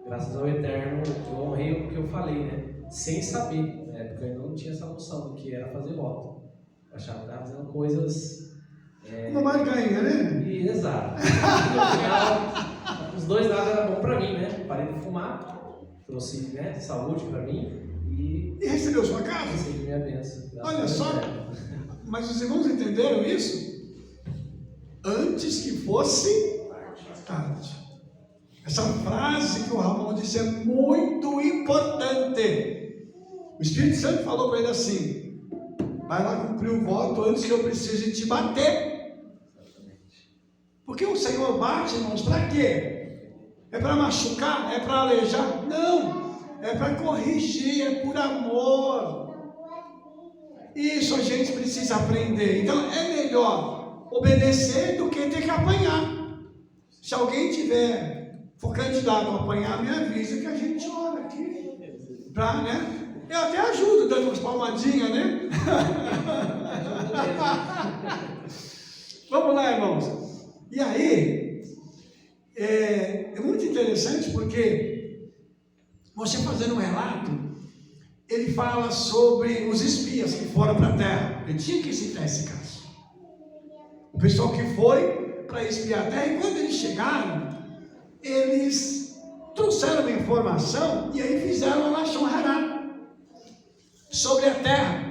Graças ao Eterno, eu honrei o que eu falei, né? Sem saber, na época eu não tinha essa noção do que era fazer voto. Eu achava que estava fazendo coisas. Uma barganha, né? Exato. No final, os dois lados eram bom para mim, né? Parei de fumar, trouxe, né, saúde para mim e recebeu sua casa? recebi minha bênção. Olha só, mas os irmãos entenderam isso? Antes que fosse tarde. Essa frase que o Ramon disse é muito importante. O Espírito Santo falou para ele assim: vai lá cumprir o voto antes que eu precise te bater. Porque o Senhor bate, irmãos, para quê? É para machucar? É para alejar? Não, é para corrigir, é por amor. Isso a gente precisa aprender. Então é melhor obedecer do que ter que apanhar. Se alguém for candidato a apanhar, me avisa que a gente ora aqui. Pra, né? Eu até ajudo dando umas palmadinhas, né? Vamos lá, irmãos. E aí, é muito interessante porque você fazendo um relato, ele fala sobre os espias que foram para a terra. Eu tinha que citar esse caso. O pessoal que foi para espiar a terra, e quando eles chegaram, eles trouxeram uma informação e aí fizeram uma Lashon Hará sobre a terra.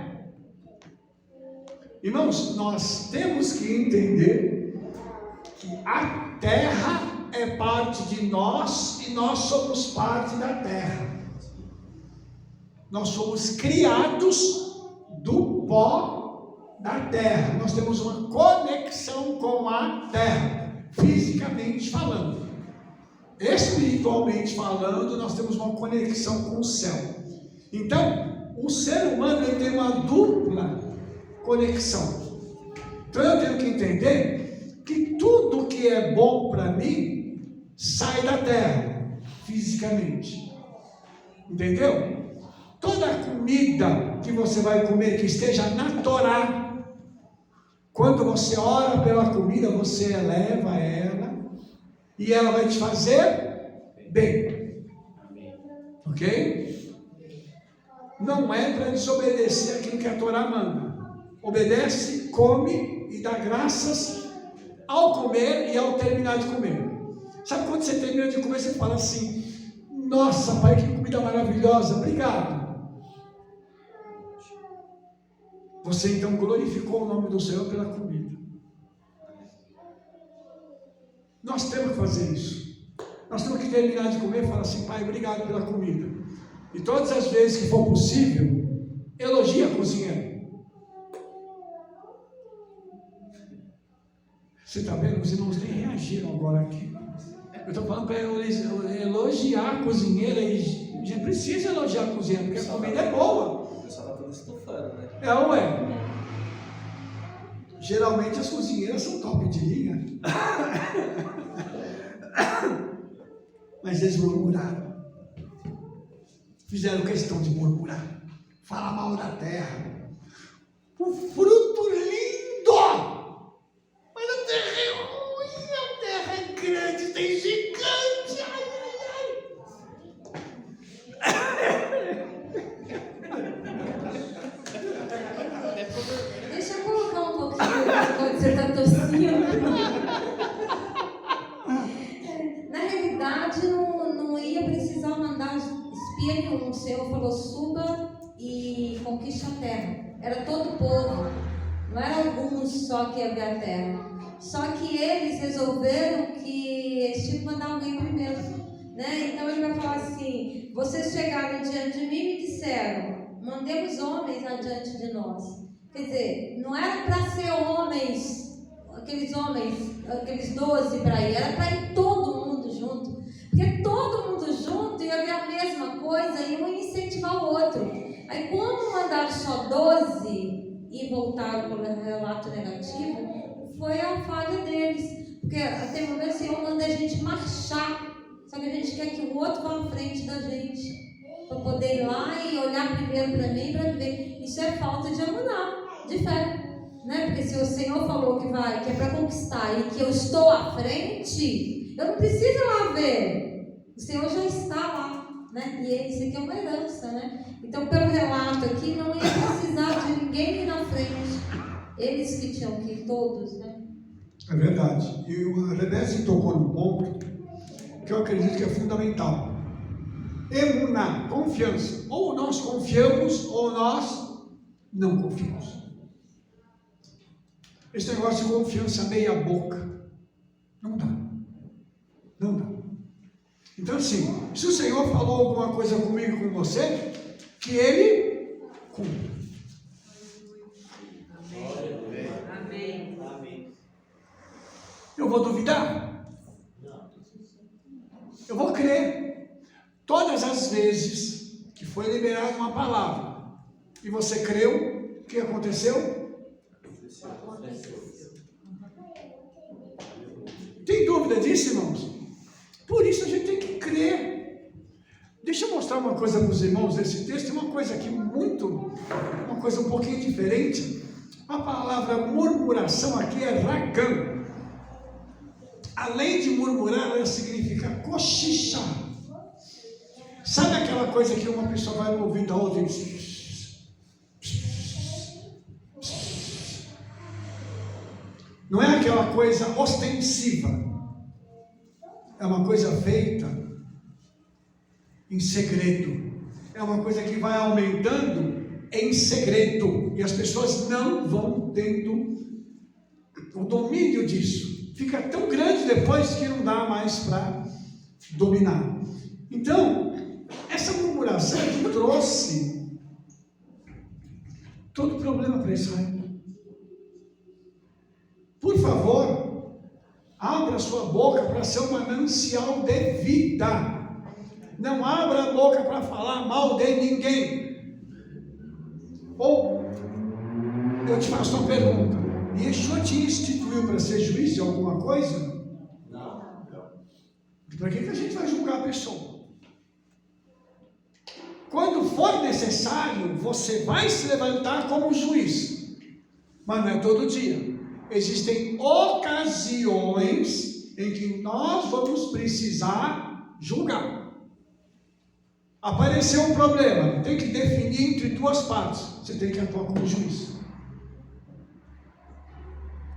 Irmãos, nós temos que entender que a terra é parte de nós e nós somos parte da terra. Nós somos criados do pó da terra. Nós temos uma conexão com a terra, fisicamente falando. Espiritualmente falando, nós temos uma conexão com o céu. Então, o ser humano ele tem uma dupla conexão. Então eu tenho que entender que tudo que é bom para mim sai da terra, fisicamente. Entendeu? Toda comida que você vai comer que esteja na Torá, quando você ora pela comida, você eleva ela e ela vai te fazer bem. Ok? Não é para desobedecer aquilo que a Torá manda. Obedece, come e dá graças ao comer e ao terminar de comer. Sabe quando você termina de comer, você fala assim: nossa, Pai, que comida maravilhosa, obrigado. Você então glorificou o nome do Senhor pela comida. Nós temos que fazer isso. Nós temos que terminar de comer e falar assim: Pai, obrigado pela comida. E todas as vezes que for possível, elogie a cozinheira. Você está vendo? Os irmãos nem reagiram agora aqui. Eu estou falando para elogiar a cozinheira e a gente precisa elogiar a cozinheira, porque a comida é boa. O pessoal está todo estufando, né? É ou é? Geralmente as cozinheiras são top de linha. Mas eles murmuraram. Fizeram questão de murmurar. Falar mal da terra. O fruto lindo! Mas a terra é ruim, a terra é grande, tem gigante. Ai, ai, ai. Deixa eu colocar um pouquinho quando você está tossindo. Na realidade, não ia precisar mandar espia nenhum. O Senhor falou: suba e conquiste a terra. Era todo o povo, não era alguns só que ia ver a terra. Só que eles resolveram que eles tinham que mandar alguém primeiro, né? Então ele vai falar assim: vocês chegaram diante de mim e me disseram: mandemos homens adiante de nós. Quer dizer, não era para ser homens, aqueles 12 para ir, era para ir todo mundo junto. Porque todo mundo junto ia ver a mesma coisa e um incentivar o outro. Aí quando mandaram só 12 e voltaram com o relato negativo, foi a falha deles. Porque até o momento o Senhor manda a gente marchar, só que a gente quer que o outro vá à frente da gente, para poder ir lá e olhar primeiro para mim para ver. Isso é falta de amor, de fé, né? Porque se o Senhor falou que é para conquistar e que eu estou à frente, eu não preciso ir lá ver. O Senhor já está lá, né? E isso aqui é uma herança, né? Então, pelo relato aqui, não ia precisar de ninguém ir na frente. Eles que tinham que ir, todos, né? É verdade. E o Rebece tocou no ponto que eu acredito que é fundamental. Emuná, confiança. Ou nós confiamos, ou nós não confiamos. Esse negócio de confiança meia boca, não dá. Não dá. Então assim, se o Senhor falou alguma coisa comigo, com você, que Ele cumpra. Eu vou duvidar? Eu vou crer. Todas as vezes que foi liberada uma palavra e você creu, o que aconteceu? Tem dúvida disso, irmãos? Por isso a gente tem que crer. Deixa eu mostrar uma coisa para os irmãos desse texto, uma coisa aqui uma coisa um pouquinho diferente. A palavra murmuração aqui é ragam. Além de murmurar, ela significa cochichar. Sabe aquela coisa que uma pessoa vai no ouvido da outra e diz... Não é aquela coisa ostensiva. É uma coisa feita em segredo. É uma coisa que vai aumentando em segredo. E as pessoas não vão tendo o domínio disso. Fica tão grande depois que não dá mais para dominar. Então, essa murmuração que trouxe todo o problema para Israel. Por favor, abra sua boca para ser um manancial de vida. Não abra a boca para falar mal de ninguém. Ou, eu te faço uma pergunta. Yeshua te instituiu para ser juiz de alguma coisa? Não. Para que a gente vai julgar a pessoa? Quando for necessário, você vai se levantar como juiz. Mas não é todo dia. Existem ocasiões em que nós vamos precisar julgar. Apareceu um problema, tem que definir entre duas partes. Você tem que atuar como juiz.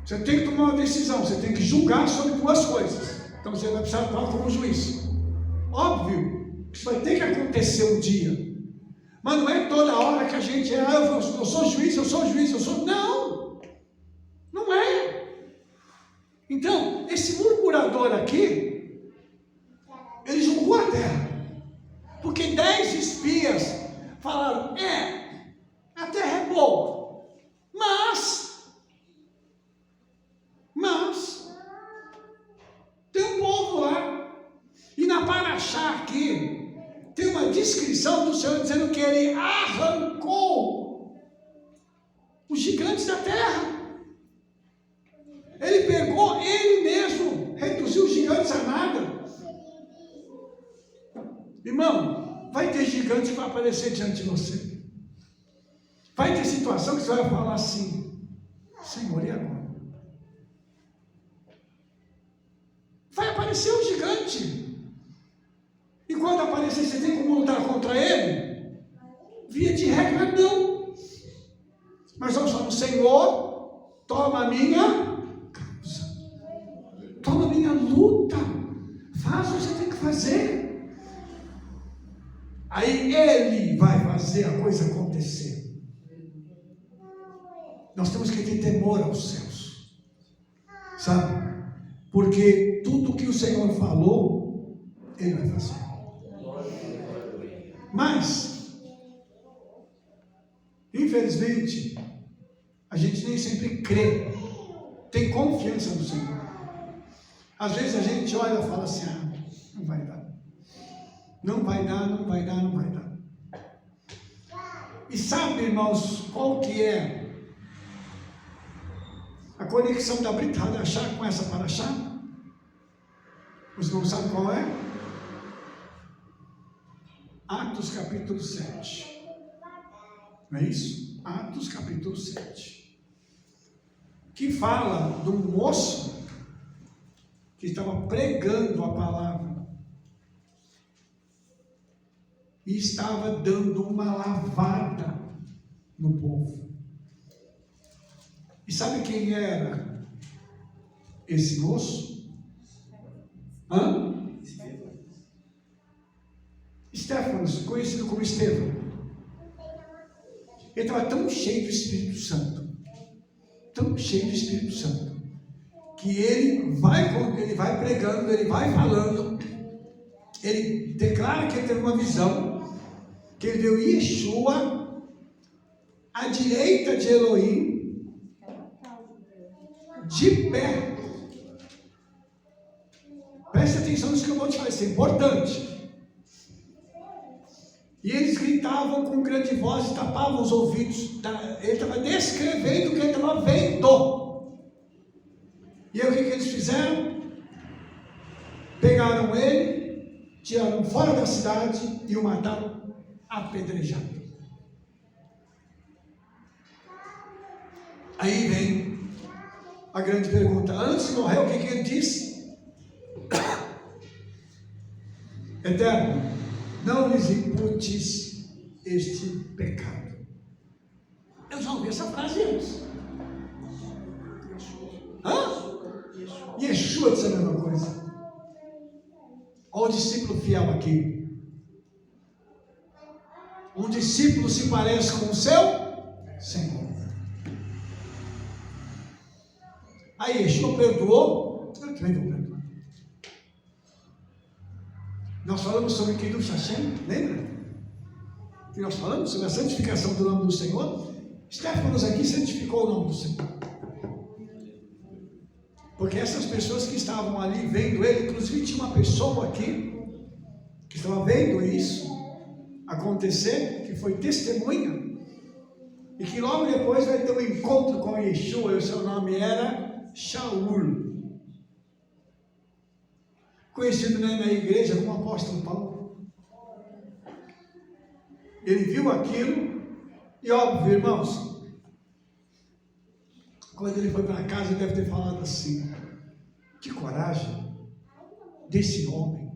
Você tem que tomar uma decisão, você tem que julgar sobre duas coisas. Então você vai precisar atuar como juiz. Óbvio que isso vai ter que acontecer um dia. Mas não é toda hora que a gente eu sou juiz, Não! Não é! Então, esse murmurador aqui, ele julgou a terra. Porque 10 espias falaram, a terra é boa, mas tem um povo lá. E na Paraxá aqui, tem uma descrição do Senhor dizendo que ele arrancou os gigantes da terra. Ele pegou ele mesmo, reduziu os gigantes a nada. Irmão, vai ter gigante que vai aparecer diante de você. Vai ter situação que você vai falar assim, Senhor, e agora? Vai aparecer um gigante. E quando aparecer, você tem como lutar contra ele? Via de regra, não. Mas nós falamos, Senhor, toma a minha causa. Toma a minha luta. Faz o que você tem que fazer. Aí ele vai fazer a coisa acontecer. Nós temos que ter temor aos céus. Sabe? Porque tudo que o Senhor falou, ele vai fazer. Mas, infelizmente, a gente nem sempre crê, tem confiança no Senhor. Às vezes a gente olha e fala assim, não vai dar. Não vai dar. E sabe, irmãos, qual que é a conexão da Brit Hadashah com essa Paraxá? Os irmãos sabem qual é? Atos capítulo 7. Não é isso? Atos capítulo 7. Que fala de um moço que estava pregando a palavra e estava dando uma lavada no povo. E sabe quem era esse moço? Estéfanos, conhecido como Estevão. Ele estava tão cheio do Espírito Santo, que ele vai pregando, ele vai falando, ele declara que ele teve uma visão, que ele viu Yeshua à direita de Elohim, de pé, atenção nisso que eu vou te falar, isso é importante. E eles gritavam com grande voz e tapavam os ouvidos. Ele estava descrevendo o que ele estava vendo. E aí o que eles fizeram? Pegaram ele, tiraram fora da cidade e o mataram apedrejado. Aí vem a grande pergunta. Antes de morrer, o que ele disse? Eterno, não lhes imputes este pecado. Eu já ouvi essa frase antes. Yeshua disse a mesma coisa. Olha o discípulo fiel aqui. Um discípulo se parece com o seu Senhor. Aí Yeshua perdoou. Eu também vou perdoar. Nós falamos sobre Kiddush Hashem, lembra? Que nós falamos sobre a santificação do nome do Senhor. Stefanos aqui santificou o nome do Senhor. Porque essas pessoas que estavam ali vendo ele, inclusive tinha uma pessoa aqui que estava vendo isso acontecer, que foi testemunha, e que logo depois vai ter um encontro com Yeshua, e o seu nome era Shaul, conhecido na igreja como apóstolo Paulo. Ele viu aquilo, e óbvio, irmãos, quando ele foi para casa, ele deve ter falado assim: que coragem desse homem,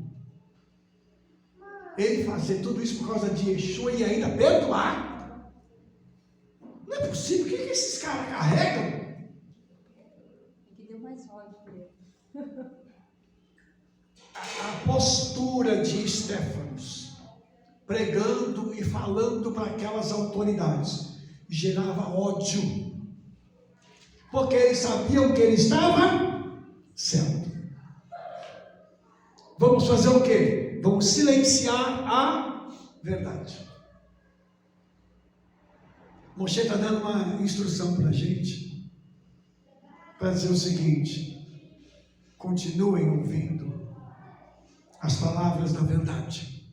ele fazer tudo isso por causa de Yeshua e ainda perdoar. Não é possível. O que esses caras carregam? Que deu mais ódio por ele. A postura de Stefanos, pregando e falando para aquelas autoridades, gerava ódio, porque eles sabiam que ele estava certo. Vamos fazer o quê? Vamos silenciar a verdade. Moshe está dando uma instrução para a gente, para dizer o seguinte: continuem ouvindo as palavras da verdade.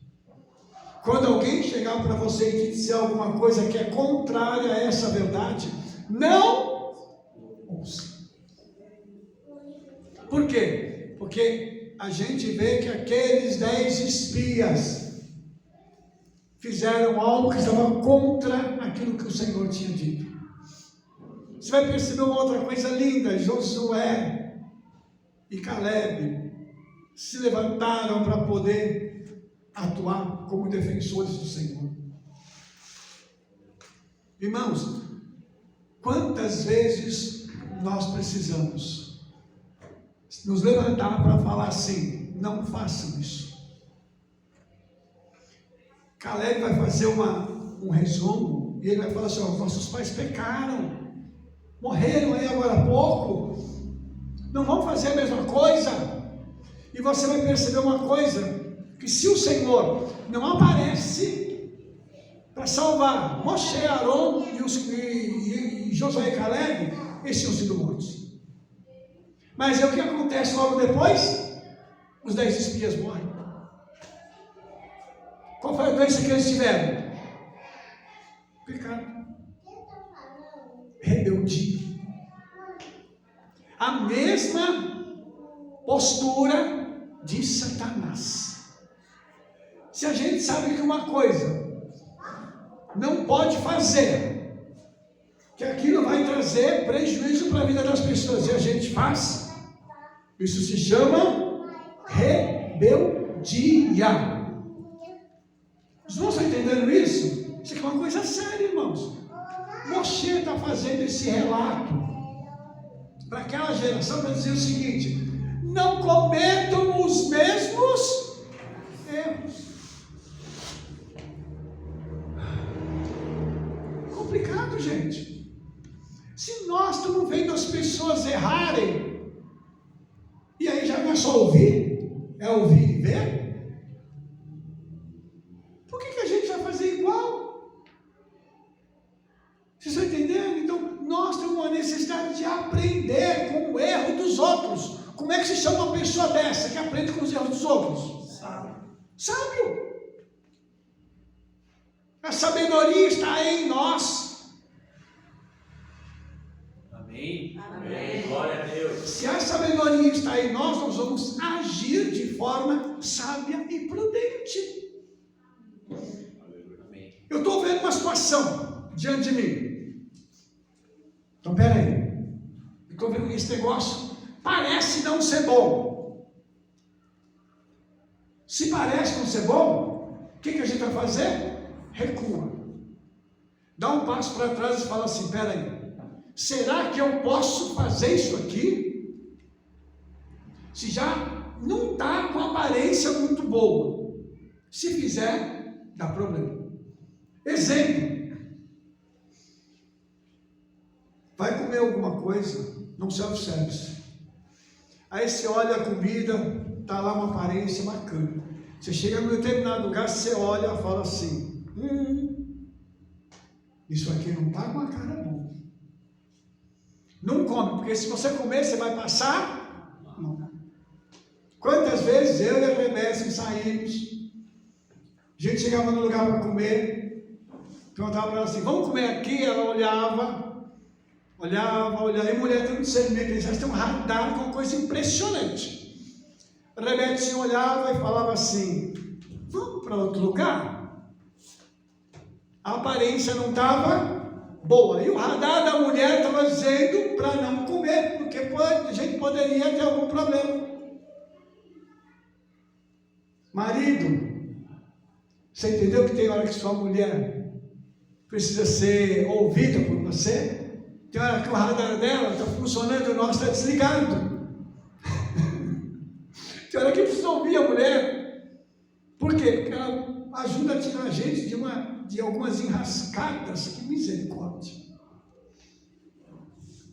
Quando alguém chegar para você e te dizer alguma coisa que é contrária a essa verdade, não ouça. Por quê? Porque a gente vê que aqueles 10 espias fizeram algo que estava contra aquilo que o Senhor tinha dito. Você vai perceber uma outra coisa linda: Josué e Caleb se levantaram para poder atuar como defensores do Senhor. Irmãos, quantas vezes nós precisamos nos levantar para falar assim: não façam isso. Caleb vai fazer um resumo e ele vai falar assim: os nossos pais pecaram, morreram aí agora há pouco, não vão fazer a mesma coisa. E você vai perceber uma coisa, que se o Senhor não aparece para salvar Moshe, Arão e Josué e Caleb, eles tinham sido mortos. Mas é o que acontece logo depois? Os 10 espias morrem. Qual foi a doença que eles tiveram? Pecado. Rebeldia. A mesma postura de Satanás. Se a gente sabe que uma coisa não pode fazer, que aquilo vai trazer prejuízo para a vida das pessoas, e a gente faz, isso se chama rebeldia. Os irmãos estão entendendo isso? Isso aqui é uma coisa séria, irmãos. Moshe está fazendo esse relato para aquela geração, para dizer o seguinte: não cometam os mesmos erros. Complicado, gente. Se nós estamos vendo as pessoas errarem, e aí já não é só ouvir, é ouvir e ver, por que a gente vai fazer igual? Vocês estão entendendo? Então, nós temos uma necessidade de aprender com o erro dos outros. Como é que se chama uma pessoa pessoa dessa que aprende com os erros dos outros? Sábio. A sabedoria está em nós. Amém. Amém. Glória a Deus. Se a sabedoria está em nós, nós vamos agir de forma sábia e prudente. Amém. Eu estou vendo uma situação diante de mim. Então, peraí. Eu estou vendo que esse negócio parece não ser bom. Se parece não ser bom, o que a gente vai fazer? Recua. Dá um passo para trás e fala assim, peraí. Será que eu posso fazer isso aqui? Se já não está com aparência muito boa. Se fizer, dá problema. Exemplo. Vai comer alguma coisa, não self-service. Aí você olha a comida, está lá uma aparência bacana. Você chega em um determinado lugar, você olha e fala assim, isso aqui não está com a cara boa. Não come, porque se você comer, você vai passar. Não. Quantas vezes eu e a Rebeca saímos, a gente chegava no lugar para comer, perguntava para ela assim, vamos comer aqui? Ela olhava, e mulher tem um discernimento, eles têm um radar com uma coisa impressionante. A Rebeca olhava e falava assim, vamos para outro lugar? A aparência não estava boa. E o radar da mulher estava dizendo para não comer, porque a gente poderia ter algum problema. Marido, você entendeu que tem hora que sua mulher precisa ser ouvida por você? Tem hora que o radar dela está funcionando e o nosso está desligado. Tem hora que precisa ouvir a mulher. Por quê? Porque ela ajuda a tirar a gente de algumas enrascadas. Que misericórdia.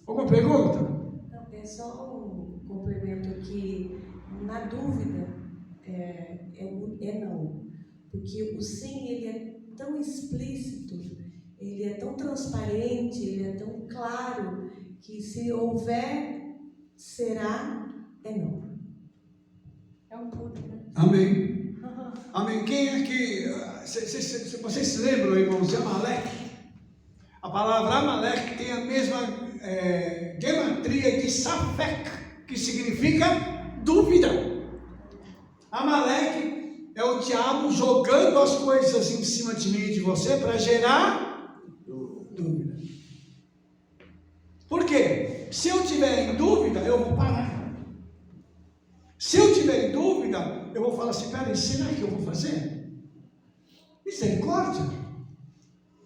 Alguma pergunta? Não, é só um complemento aqui. Na dúvida, é não. Porque o sim, ele é tão explícito, ele é tão transparente, ele é tão claro, que se houver, será, é não. É um pulo, né? Amém. Amém. Quem é que... Vocês se lembram, irmãos, de Amaleque? A palavra Amaleque tem a mesma gematria de Safek, que significa dúvida. Amaleque é o diabo jogando as coisas em cima de mim e de você para gerar dúvida. Por quê? Se eu tiver em dúvida, eu vou parar. Se eu tiver em dúvida, eu vou falar assim, peraí, será que eu vou fazer? Misericórdia.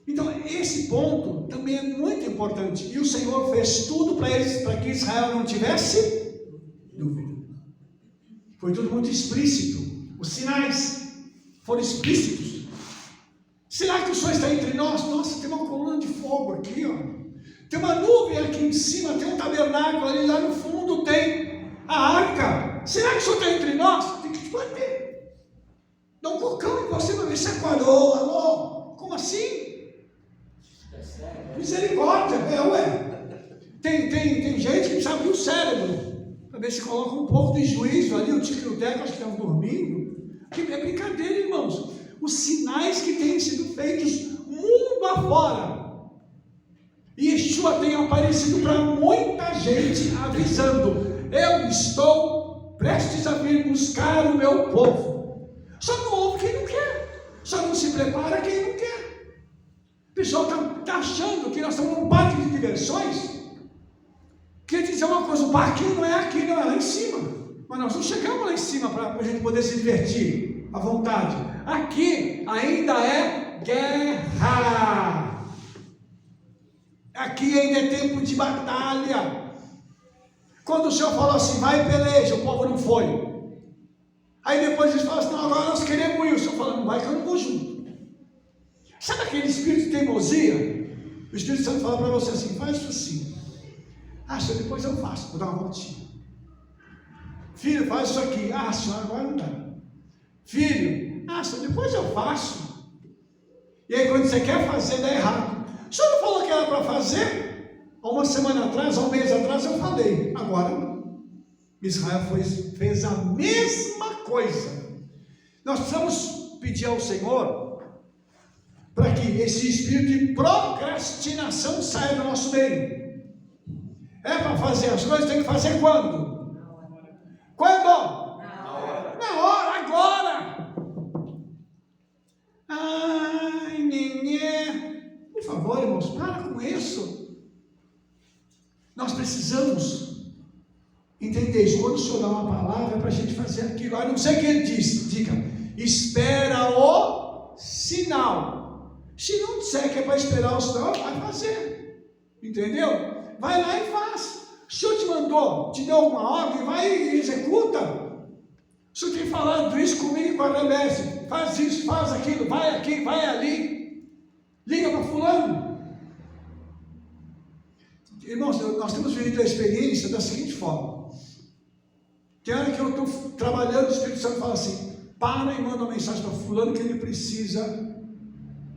Então, esse ponto também é muito importante. E o Senhor fez tudo para que Israel não tivesse dúvida. Foi tudo muito explícito. Os sinais foram explícitos. Será que o Senhor está entre nós? Nossa, tem uma coluna de fogo aqui, ó. Tem uma nuvem aqui em cima, tem um tabernáculo ali, lá no fundo tem a arca. Será que o Senhor está entre nós? Tem que te bater. Dá um cocão em você para ver se acordou. Alô? Como assim? Misericórdia. Tem gente que precisa abrir o cérebro para ver se coloca um pouco de juízo ali. O Tico e o Teco acho que estão dormindo. Que é brincadeira, irmãos. Os sinais que têm sido feitos mundo afora. E Yeshua tem aparecido para muita gente avisando: eu estou prestes a vir buscar o meu povo. Só não ouve quem não quer. Só não se prepara quem não quer. O pessoal está achando que nós estamos num parque de diversões. Quer dizer uma coisa, o parquinho não é aqui, não é lá em cima. Mas nós não chegamos lá em cima para a gente poder se divertir à vontade. Aqui ainda é guerra. Aqui ainda é tempo de batalha. Quando o Senhor falou assim, vai e peleja, o povo não foi. Aí depois eles falam assim, não, agora nós queremos ir. O Senhor fala, não vai que eu não vou junto. Sabe aquele espírito de teimosia? O Espírito Santo fala para você assim, faz isso assim. Ah, Senhor, depois eu faço, vou dar uma voltinha. Filho, faz isso aqui. Ah, Senhor, agora não dá. Filho, ah, Senhor, depois eu faço. E aí quando você quer fazer, dá errado. O Senhor não falou que era para fazer? Há uma semana atrás, há um mês atrás, eu falei. Agora não. Israel fez a mesma coisa. Nós precisamos pedir ao Senhor para que esse espírito de procrastinação saia do nosso meio. É para fazer as coisas, tem que fazer quando? Quando? Na hora, agora. Ai, nenê. Por favor, irmãos, para com isso. Nós precisamos entender isso. Quando o Senhor dá uma palavra, é para a gente fazer aquilo. Eu não sei o que ele diz. Diga, espera o sinal. Se não disser que é para esperar o sinal, vai fazer. Entendeu? Vai lá e faz. O Senhor te mandou, te deu alguma ordem, vai e executa. O Senhor tem falado isso comigo e com a Rebece. Faz isso, faz aquilo, vai aqui, vai ali. Liga para fulano. Irmãos, nós temos vivido a experiência da seguinte forma. Tem hora que eu estou trabalhando, o Espírito Santo fala assim, para e manda uma mensagem para fulano que ele precisa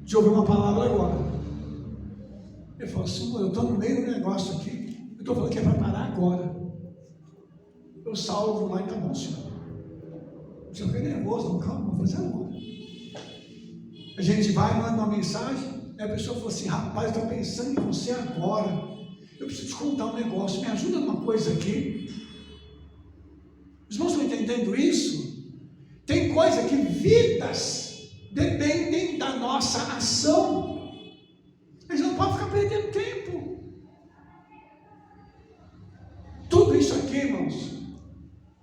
de ouvir uma palavra agora. Eu falo, Senhor, eu estou no meio do negócio aqui, eu estou falando que é para parar agora. Eu salvo lá e tá bom, Senhor. O Senhor fica nervoso, não, calma, vou fazer agora. A gente vai, manda uma mensagem, e a pessoa fala assim, rapaz, estou pensando em você agora. Eu preciso te contar um negócio, me ajuda numa coisa aqui. Os irmãos estão entendendo isso? Tem coisa que vidas dependem da nossa ação. A gente não pode ficar perdendo tempo. Tudo isso aqui, irmãos,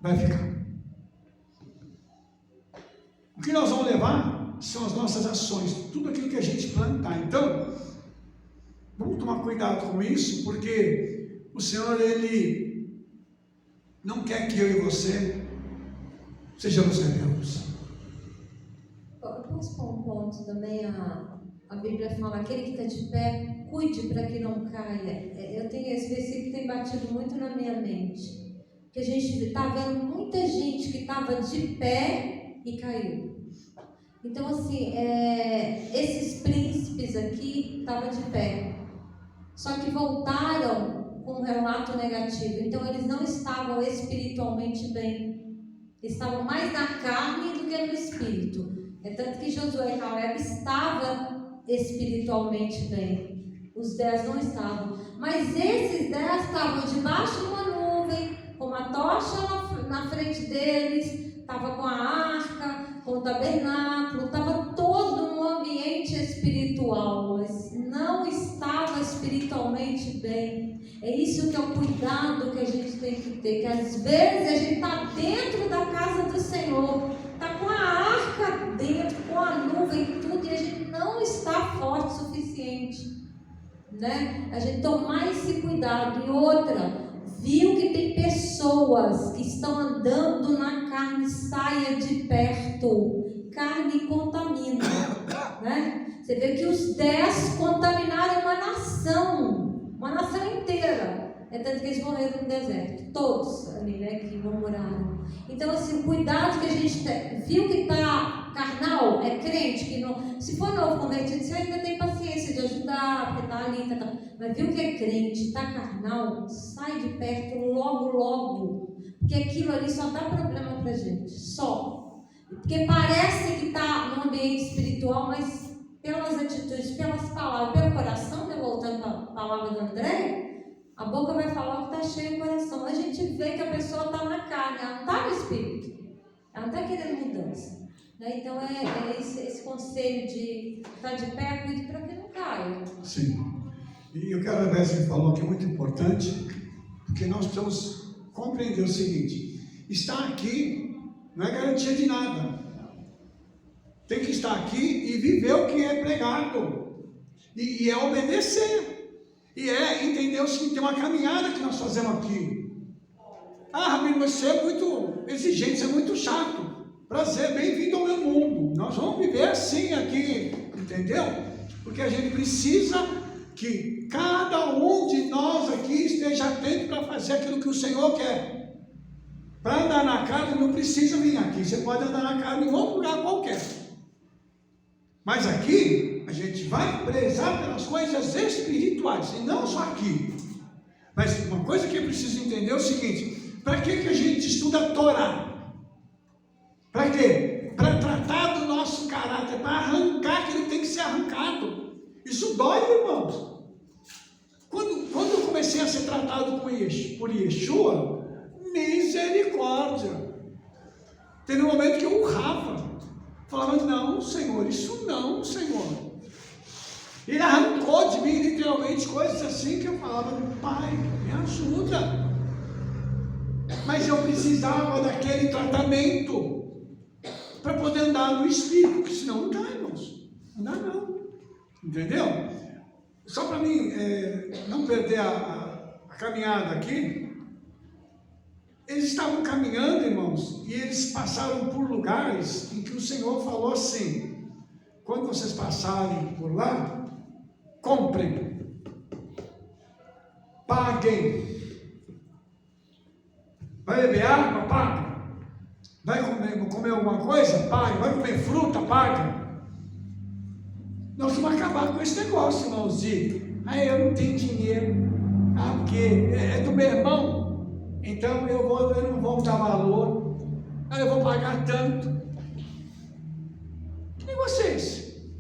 vai ficar. O que nós vamos levar são as nossas ações, tudo aquilo que a gente plantar. Então, vamos tomar cuidado com isso, porque o Senhor, Ele não quer que eu e você sejamos rebeldes. Eu posso pôr um ponto também, a Bíblia fala, aquele que está de pé, cuide para que não caia. Eu tenho esse versículo que tem batido muito na minha mente, que a gente está vendo muita gente que estava de pé e caiu. Então assim, esses príncipes aqui estavam de pé, só que voltaram com um relato negativo. Então eles não estavam espiritualmente bem, estavam mais na carne do que no espírito. É tanto que Josué e Caleb estavam espiritualmente bem, os 10 não estavam, mas esses 10 estavam debaixo de uma nuvem, com uma tocha na frente deles, estava com a arca, com o tabernáculo, estava todo no ambiente espiritual, mas não estava espiritualmente bem. É isso que é o cuidado que a gente tem que ter, que às vezes a gente está dentro da casa do Senhor, está com a arca dentro, com a nuvem e tudo, e a gente não está forte o suficiente, né? A gente tomar esse cuidado. E outra, viu que tem pessoas que estão andando na carne, saia de perto. Carne contamina, né? Você vê que os 10 contaminaram uma nação inteira. É tanto que eles morreram no deserto, todos ali, né, que murmuraram. Então assim, o cuidado que a gente tem, viu que está carnal, é crente, que não, se for novo convertido, você ainda tem paciência de ajudar, porque está ali, tá. Mas viu que é crente, está carnal, sai de perto logo, porque aquilo ali só dá problema para a gente, só. Porque parece que está no ambiente espiritual, mas pelas atitudes, pelas palavras, pelo coração, voltando para a palavra do André, a boca vai falar o que está cheio o coração. A gente vê que a pessoa está na carne, ela não está no espírito, ela não está querendo mudança, né? Então esse conselho de estar de pé, cuide para que não caia. Sim, e o que a Rebece falou que é muito importante, porque nós precisamos compreender o seguinte: estar aqui não é garantia de nada. Tem que estar aqui e viver o que é pregado, e é obedecer. E é entender o seguinte, tem uma caminhada que nós fazemos aqui. Ah, Rabino, mas você é muito exigente, você é muito chato. Prazer, bem-vindo ao meu mundo. Nós vamos viver assim aqui, entendeu? Porque a gente precisa que cada um de nós aqui esteja atento para fazer aquilo que o Senhor quer. Para andar na carne não precisa vir aqui, você pode andar na carne em outro lugar qualquer. Mas aqui, a gente vai prezar pelas coisas espirituais, e não só aqui. Mas uma coisa que eu preciso entender é o seguinte: Para que a gente estuda a Torá? Para quê? Para tratar do nosso caráter, para arrancar aquilo que tem que ser arrancado. Isso dói, irmãos. Quando eu comecei a ser tratado por Yeshua, misericórdia. Teve um momento que eu urrava. Falava, não, Senhor, isso não, Senhor. Ele arrancou de mim, literalmente, coisas assim que eu falava, Pai, me ajuda. Mas eu precisava daquele tratamento para poder andar no Espírito, porque senão não dá, irmãos. Não dá, não. Entendeu? Só para mim não perder a caminhada aqui, eles estavam caminhando, irmãos, e eles passaram por lugares em que o Senhor falou assim: quando vocês passarem por lá, comprem, paguem. Vai beber água? Paga. Vai comer alguma coisa? Paga. Vai comer fruta? Paga. Nós vamos acabar com esse negócio, irmãos, de eu não tenho dinheiro, porque é do meu irmão, então eu não vou dar valor, eu vou pagar tanto. Que negócio é esse?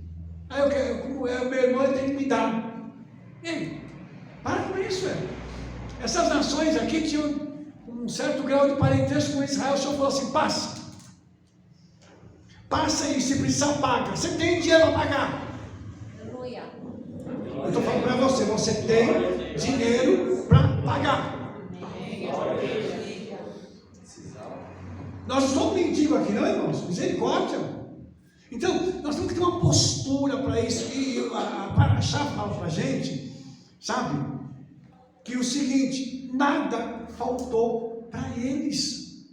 Eu quero, como é o meu irmão, ele tem que me dar. Ei, para com isso, velho. Essas nações aqui tinham um certo grau de parentesco com Israel. O Senhor falou assim: passa aí, se precisar paga. Você tem dinheiro para pagar? Eu estou falando para você, você tem dinheiro para pagar. Nós não somos mendigos aqui, não, irmãos? Misericórdia. Então, nós temos que ter uma postura para isso. E a Paraxá fala para a gente, sabe, que o seguinte: nada faltou para eles.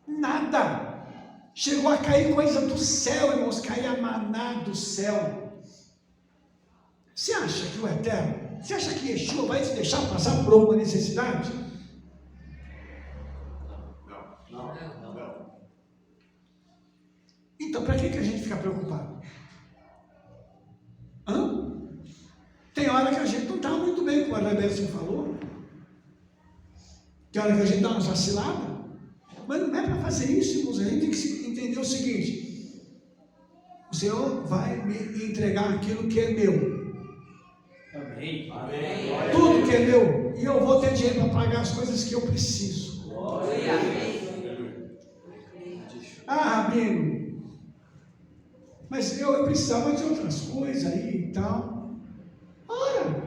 Nada. Chegou a cair coisa do céu, irmãos, cair maná do céu. Você acha que o Eterno, você acha que Yeshua vai te deixar passar por alguma necessidade? Não. Então, para que a gente fica preocupado? Tem hora que a gente não está muito bem, como a Rebeca falou. Tem hora que a gente dá uma vacilada. Mas não é para fazer isso, irmãos. A gente tem que entender o seguinte: o Senhor vai me entregar aquilo que é meu. Amém. Tudo que é meu. E eu vou ter dinheiro para pagar as coisas que eu preciso. Rabino, mas eu precisava de outras coisas aí e tal. Ora,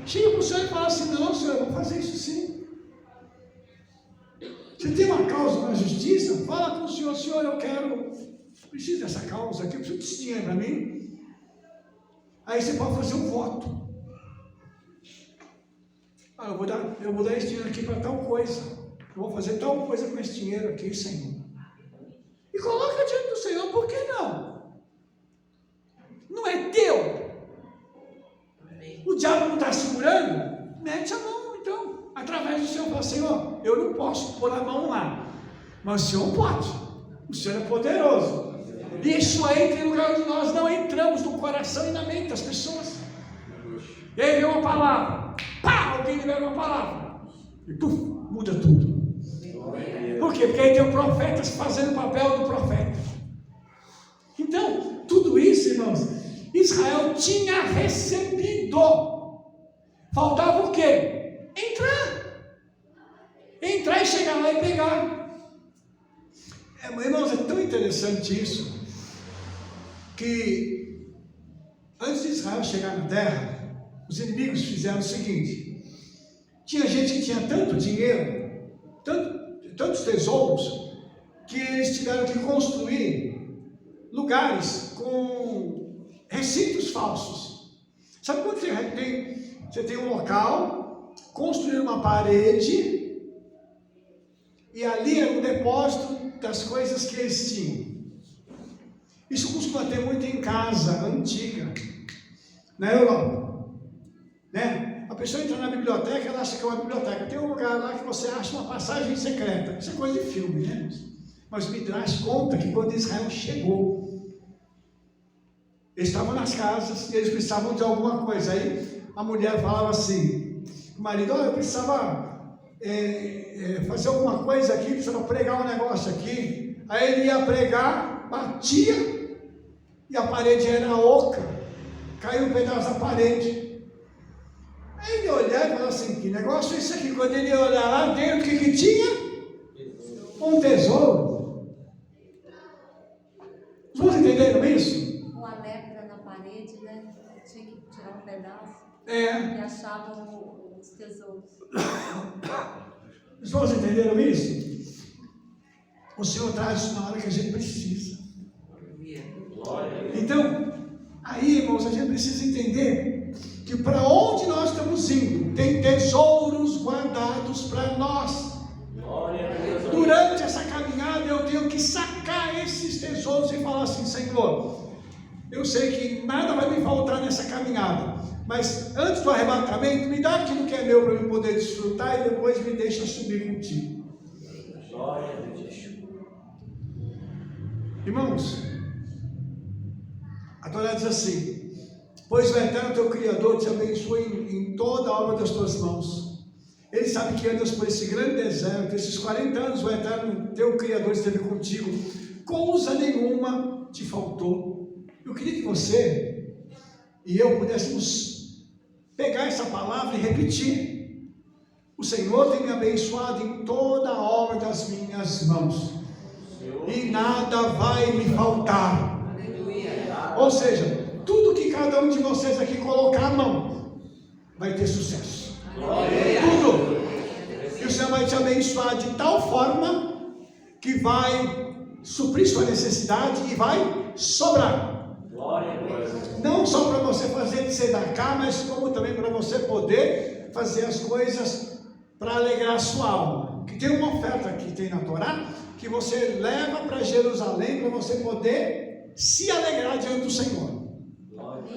chega para o Senhor e fala assim: não, Senhor, eu vou fazer isso sim. Você tem uma causa na justiça? Fala com o Senhor: Senhor, eu preciso dessa causa aqui, eu preciso desse dinheiro para mim. Aí você pode fazer um voto. Eu vou dar esse dinheiro aqui para tal coisa. Eu vou fazer tal coisa com esse dinheiro aqui, Senhor. E coloca diante do Senhor, por que não? Não é teu. O diabo não está segurando? Mete a mão, então. Através do Senhor, fala: Senhor, eu não posso pôr a mão lá, mas o Senhor pode. O Senhor é poderoso. Isso entra em lugar onde nós não entramos, no coração e na mente das pessoas. E aí vem uma palavra, alguém libera uma palavra, e muda tudo. Por quê? Porque aí tem o profeta fazendo o papel do profeta. Então, tudo isso, irmãos, Israel tinha recebido. Faltava o quê? Entrar e chegar lá e pegar. Irmãos, é tão interessante isso, que antes de Israel chegar na terra, os inimigos fizeram o seguinte: tinha gente que tinha tanto dinheiro, tantos tesouros, que eles tiveram que construir lugares com recintos falsos. Sabe quando você tem um local, construir uma parede, e ali era um depósito das coisas que eles tinham. Isso costuma ter muito em casa antiga, na Europa, né? A pessoa entra na biblioteca, ela acha que é uma biblioteca. Tem um lugar lá que você acha uma passagem secreta. Isso é coisa de filme, né? Mas o Midrash conta que quando Israel chegou, eles estavam nas casas e eles precisavam de alguma coisa. Aí a mulher falava assim: o marido, eu precisava fazer alguma coisa aqui, precisava pregar um negócio aqui. Aí ele ia pregar, batia, e a parede era oca, caiu um pedaço da parede. Aí ele olhava e falava assim: que negócio é isso aqui? Quando ele ia olhar lá dentro, o que tinha? Um tesouro. Vocês entenderam isso? Uma lepra na parede, né? Tinha que tirar um pedaço. É. E achavam os tesouros. Vocês entenderam isso? O Senhor traz isso na hora que a gente precisa. Então, aí, irmãos, a gente precisa entender que para onde nós estamos indo, tem tesouros guardados para nós. Durante essa caminhada, eu tenho que sacar esses tesouros e falar assim: Senhor, eu sei que nada vai me faltar nessa caminhada, mas antes do arrebatamento, me dá aquilo que é meu para eu poder desfrutar e depois me deixa subir contigo. Irmãos, a Torá diz assim: pois o Eterno teu Criador te abençoe em toda a obra das tuas mãos. Ele sabe que andas por esse grande deserto, esses 40 anos o Eterno teu Criador esteve contigo, coisa nenhuma te faltou. Eu queria que você e eu pudéssemos pegar essa palavra e repetir: o Senhor tem me abençoado em toda a obra das minhas mãos, e nada vai me faltar. Ou seja, tudo que cada um de vocês aqui colocar a mão vai ter sucesso. Tudo. E o Senhor vai te abençoar de tal forma que vai suprir sua necessidade e vai sobrar. Não só para você fazer de tzedaká, mas como também para você poder fazer as coisas para alegrar a sua alma. Que tem uma oferta que tem na Torá, que você leva para Jerusalém para você poder se alegrar diante do Senhor.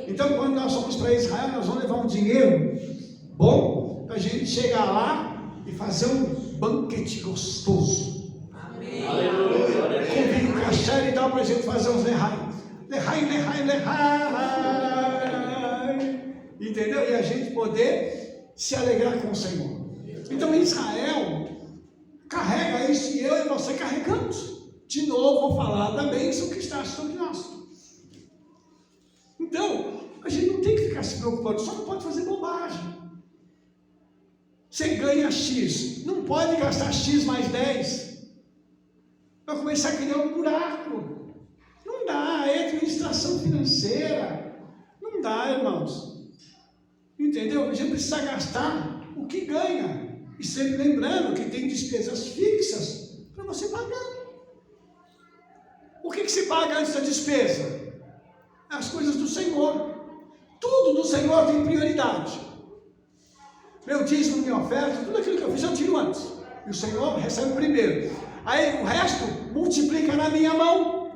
Então, quando nós vamos para Israel, nós vamos levar um dinheiro bom para a gente chegar lá e fazer um banquete gostoso. Amém. Com vinho kasher e dar para a gente fazer uns lehai. Entendeu? E a gente poder se alegrar com o Senhor. Então, Israel carrega isso e eu e você carregamos. De novo, vou falar da bênção que está sobre nós. Então, a gente não tem que ficar se preocupando, só não pode fazer bobagem. Você ganha X, não pode gastar X mais 10. Vai começar a criar um buraco. Não dá, é administração financeira. Não dá, irmãos. Entendeu? A gente precisa gastar o que ganha. E sempre lembrando que tem despesas fixas para você pagar. O que se paga antes da despesa? As coisas do Senhor. Tudo do Senhor tem prioridade. Meu dízimo, minha oferta, tudo aquilo que eu fiz eu tiro antes. E o Senhor recebe primeiro. Aí o resto multiplica na minha mão.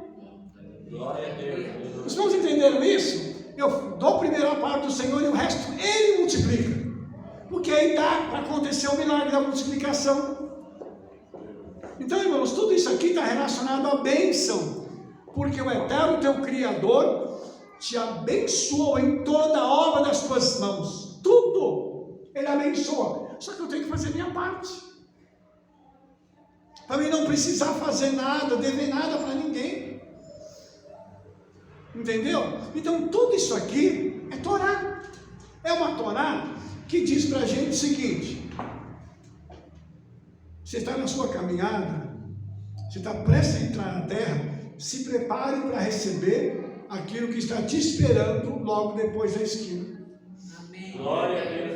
Glória a Deus. Os irmãos entenderam isso? Eu dou a primeira parte do Senhor e o resto Ele multiplica. Porque aí dá para acontecer o milagre da multiplicação. Então, irmãos, tudo isso aqui está relacionado à bênção. Porque o Eterno teu Criador te abençoou em toda a obra das tuas mãos. Tudo. Ele abençoa. Só que eu tenho que fazer minha parte. Para mim não precisar fazer nada, dever nada para ninguém. Entendeu? Então tudo isso aqui é Torá. É uma Torá que diz para a gente o seguinte: você está na sua caminhada, você está prestes a entrar na terra, se prepare para receber aquilo que está te esperando logo depois da esquina. Amém. Glória a Deus.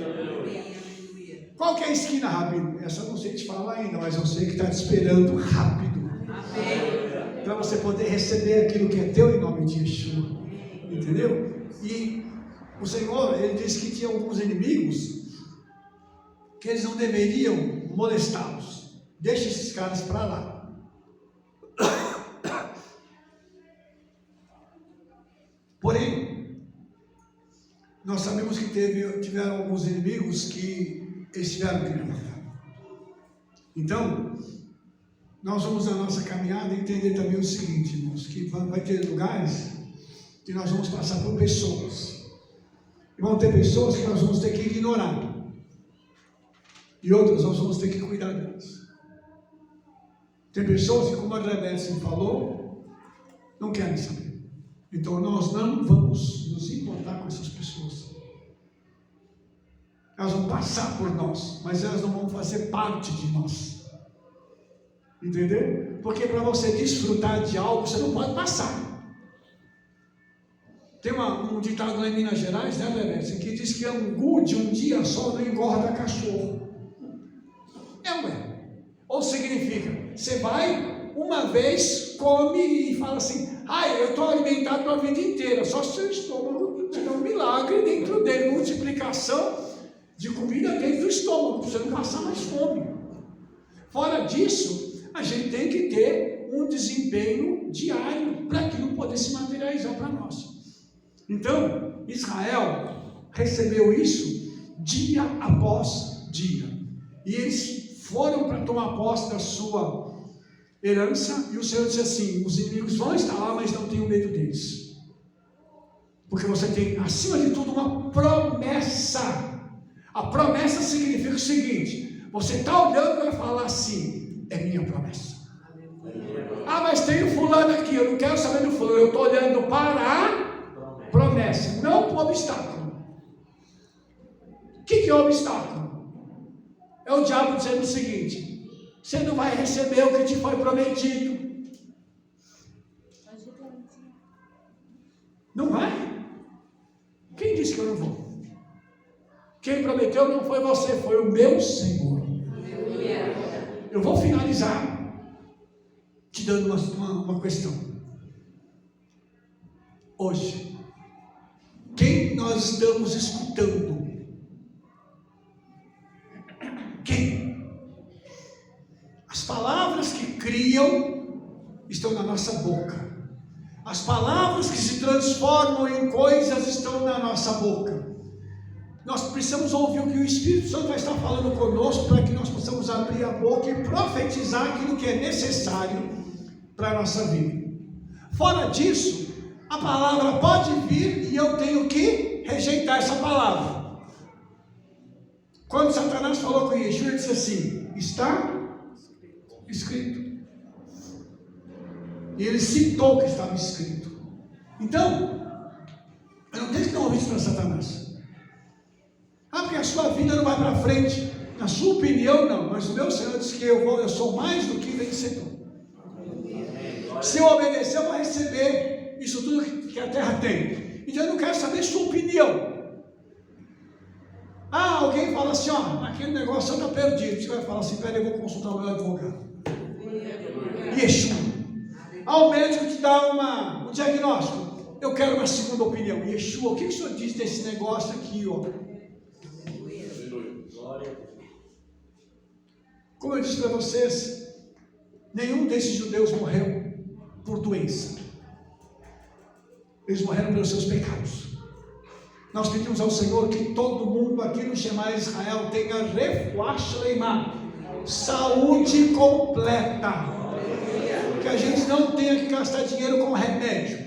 Qual que é a esquina, Rabino? Essa eu não sei te falar ainda, mas eu sei que está te esperando rápido. Para você poder receber aquilo que é teu em nome de Yeshua. Entendeu? E o Senhor, Ele disse que tinha alguns inimigos que eles não deveriam molestá-los. Deixa esses caras para lá. Porém, nós sabemos que tiveram alguns inimigos que eles tiveram que matar. Então, nós vamos na nossa caminhada entender também o seguinte, irmãos, que vai ter lugares que nós vamos passar por pessoas. E vão ter pessoas que nós vamos ter que ignorar. E outras nós vamos ter que cuidar delas. Tem pessoas que, como a Rebeca falou, não querem saber. Então nós não vamos nos importar com essas pessoas. Elas vão passar por nós, mas elas não vão fazer parte de nós. Entendeu? Porque para você desfrutar de algo, você não pode passar. Tem um ditado lá em Minas Gerais, né, Rebeca, que diz que angu de um dia só não engorda cachorro. Ou significa, você vai uma vez, come e fala assim, eu estou alimentado a vida inteira, só se o seu estômago tiver um milagre dentro dele, multiplicação de comida dentro do estômago, para você não passar mais fome. Fora disso, a gente tem que ter um desempenho diário para aquilo poder se materializar para nós. Então, Israel recebeu isso dia após dia. E eles foram para tomar posse da sua herança, e o Senhor disse assim: os inimigos vão estar lá, mas não tenham medo deles. Porque você tem, acima de tudo, uma promessa. A promessa significa o seguinte: você está olhando e vai falar assim, é minha promessa. Mas tem o fulano aqui, eu não quero saber do fulano, eu estou olhando para a promessa, não para o obstáculo. O que é o obstáculo? É o diabo dizendo o seguinte: você não vai receber o que te foi prometido. Não vai? Quem disse que eu não vou? Quem prometeu não foi você, foi o meu Senhor. Eu vou finalizar te dando uma questão. Hoje, quem nós estamos escutando? Quem? As palavras que criam estão na nossa boca. As palavras que se transformam em coisas estão na nossa boca. Nós precisamos ouvir o que o Espírito Santo vai estar falando conosco para que nós possamos abrir a boca e profetizar aquilo que é necessário para a nossa vida. Fora disso, a palavra pode vir e eu tenho que rejeitar essa palavra. Quando Satanás falou com Yeshua, ele disse assim: está escrito. E ele citou o que estava escrito. Então, eu não tenho que dar ouvido para Satanás. Porque a sua vida não vai para frente. Na sua opinião, não. Mas o meu Senhor disse que eu sou mais do que vencedor. Se eu obedecer, eu vou receber isso tudo que a terra tem. Então eu não quero saber sua opinião. Alguém fala assim, aquele negócio está perdido. Você vai falar assim: peraí, eu vou consultar o meu advogado. Yeshua. O médico te dá um diagnóstico. Eu quero uma segunda opinião. Yeshua, o que o senhor diz desse negócio aqui, Como eu disse para vocês, nenhum desses judeus morreu por doença. Eles morreram pelos seus pecados. Nós pedimos ao Senhor que todo mundo aqui no Shema Israel tenha refuah shleimah, saúde completa. Que a gente não tenha que gastar dinheiro com remédio.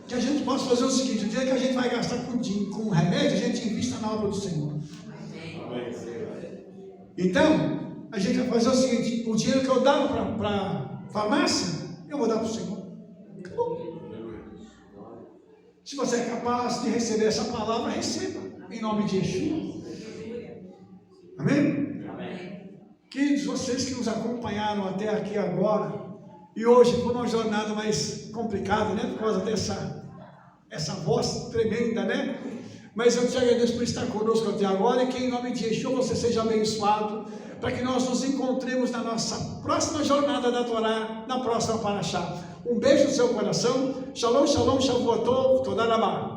Que a gente possa fazer o seguinte: o dia que a gente vai gastar com remédio, a gente invista na obra do Senhor. Então, a gente vai fazer o seguinte: o dinheiro que eu dava para a farmácia, eu vou dar para o Senhor. Acabou. Se você é capaz de receber essa palavra, receba, em nome de Yeshua. Amém? Amém. Queridos, vocês que nos acompanharam até aqui agora, e hoje foi uma jornada mais complicada, né? Por causa dessa voz tremenda, né? Mas eu te agradeço por estar conosco até agora, e que em nome de Yeshua você seja abençoado, para que nós nos encontremos na nossa próxima jornada da Torá, na próxima Parashá. Um beijo no seu coração. Shalom, shalom, shavuot tov, toda rabá.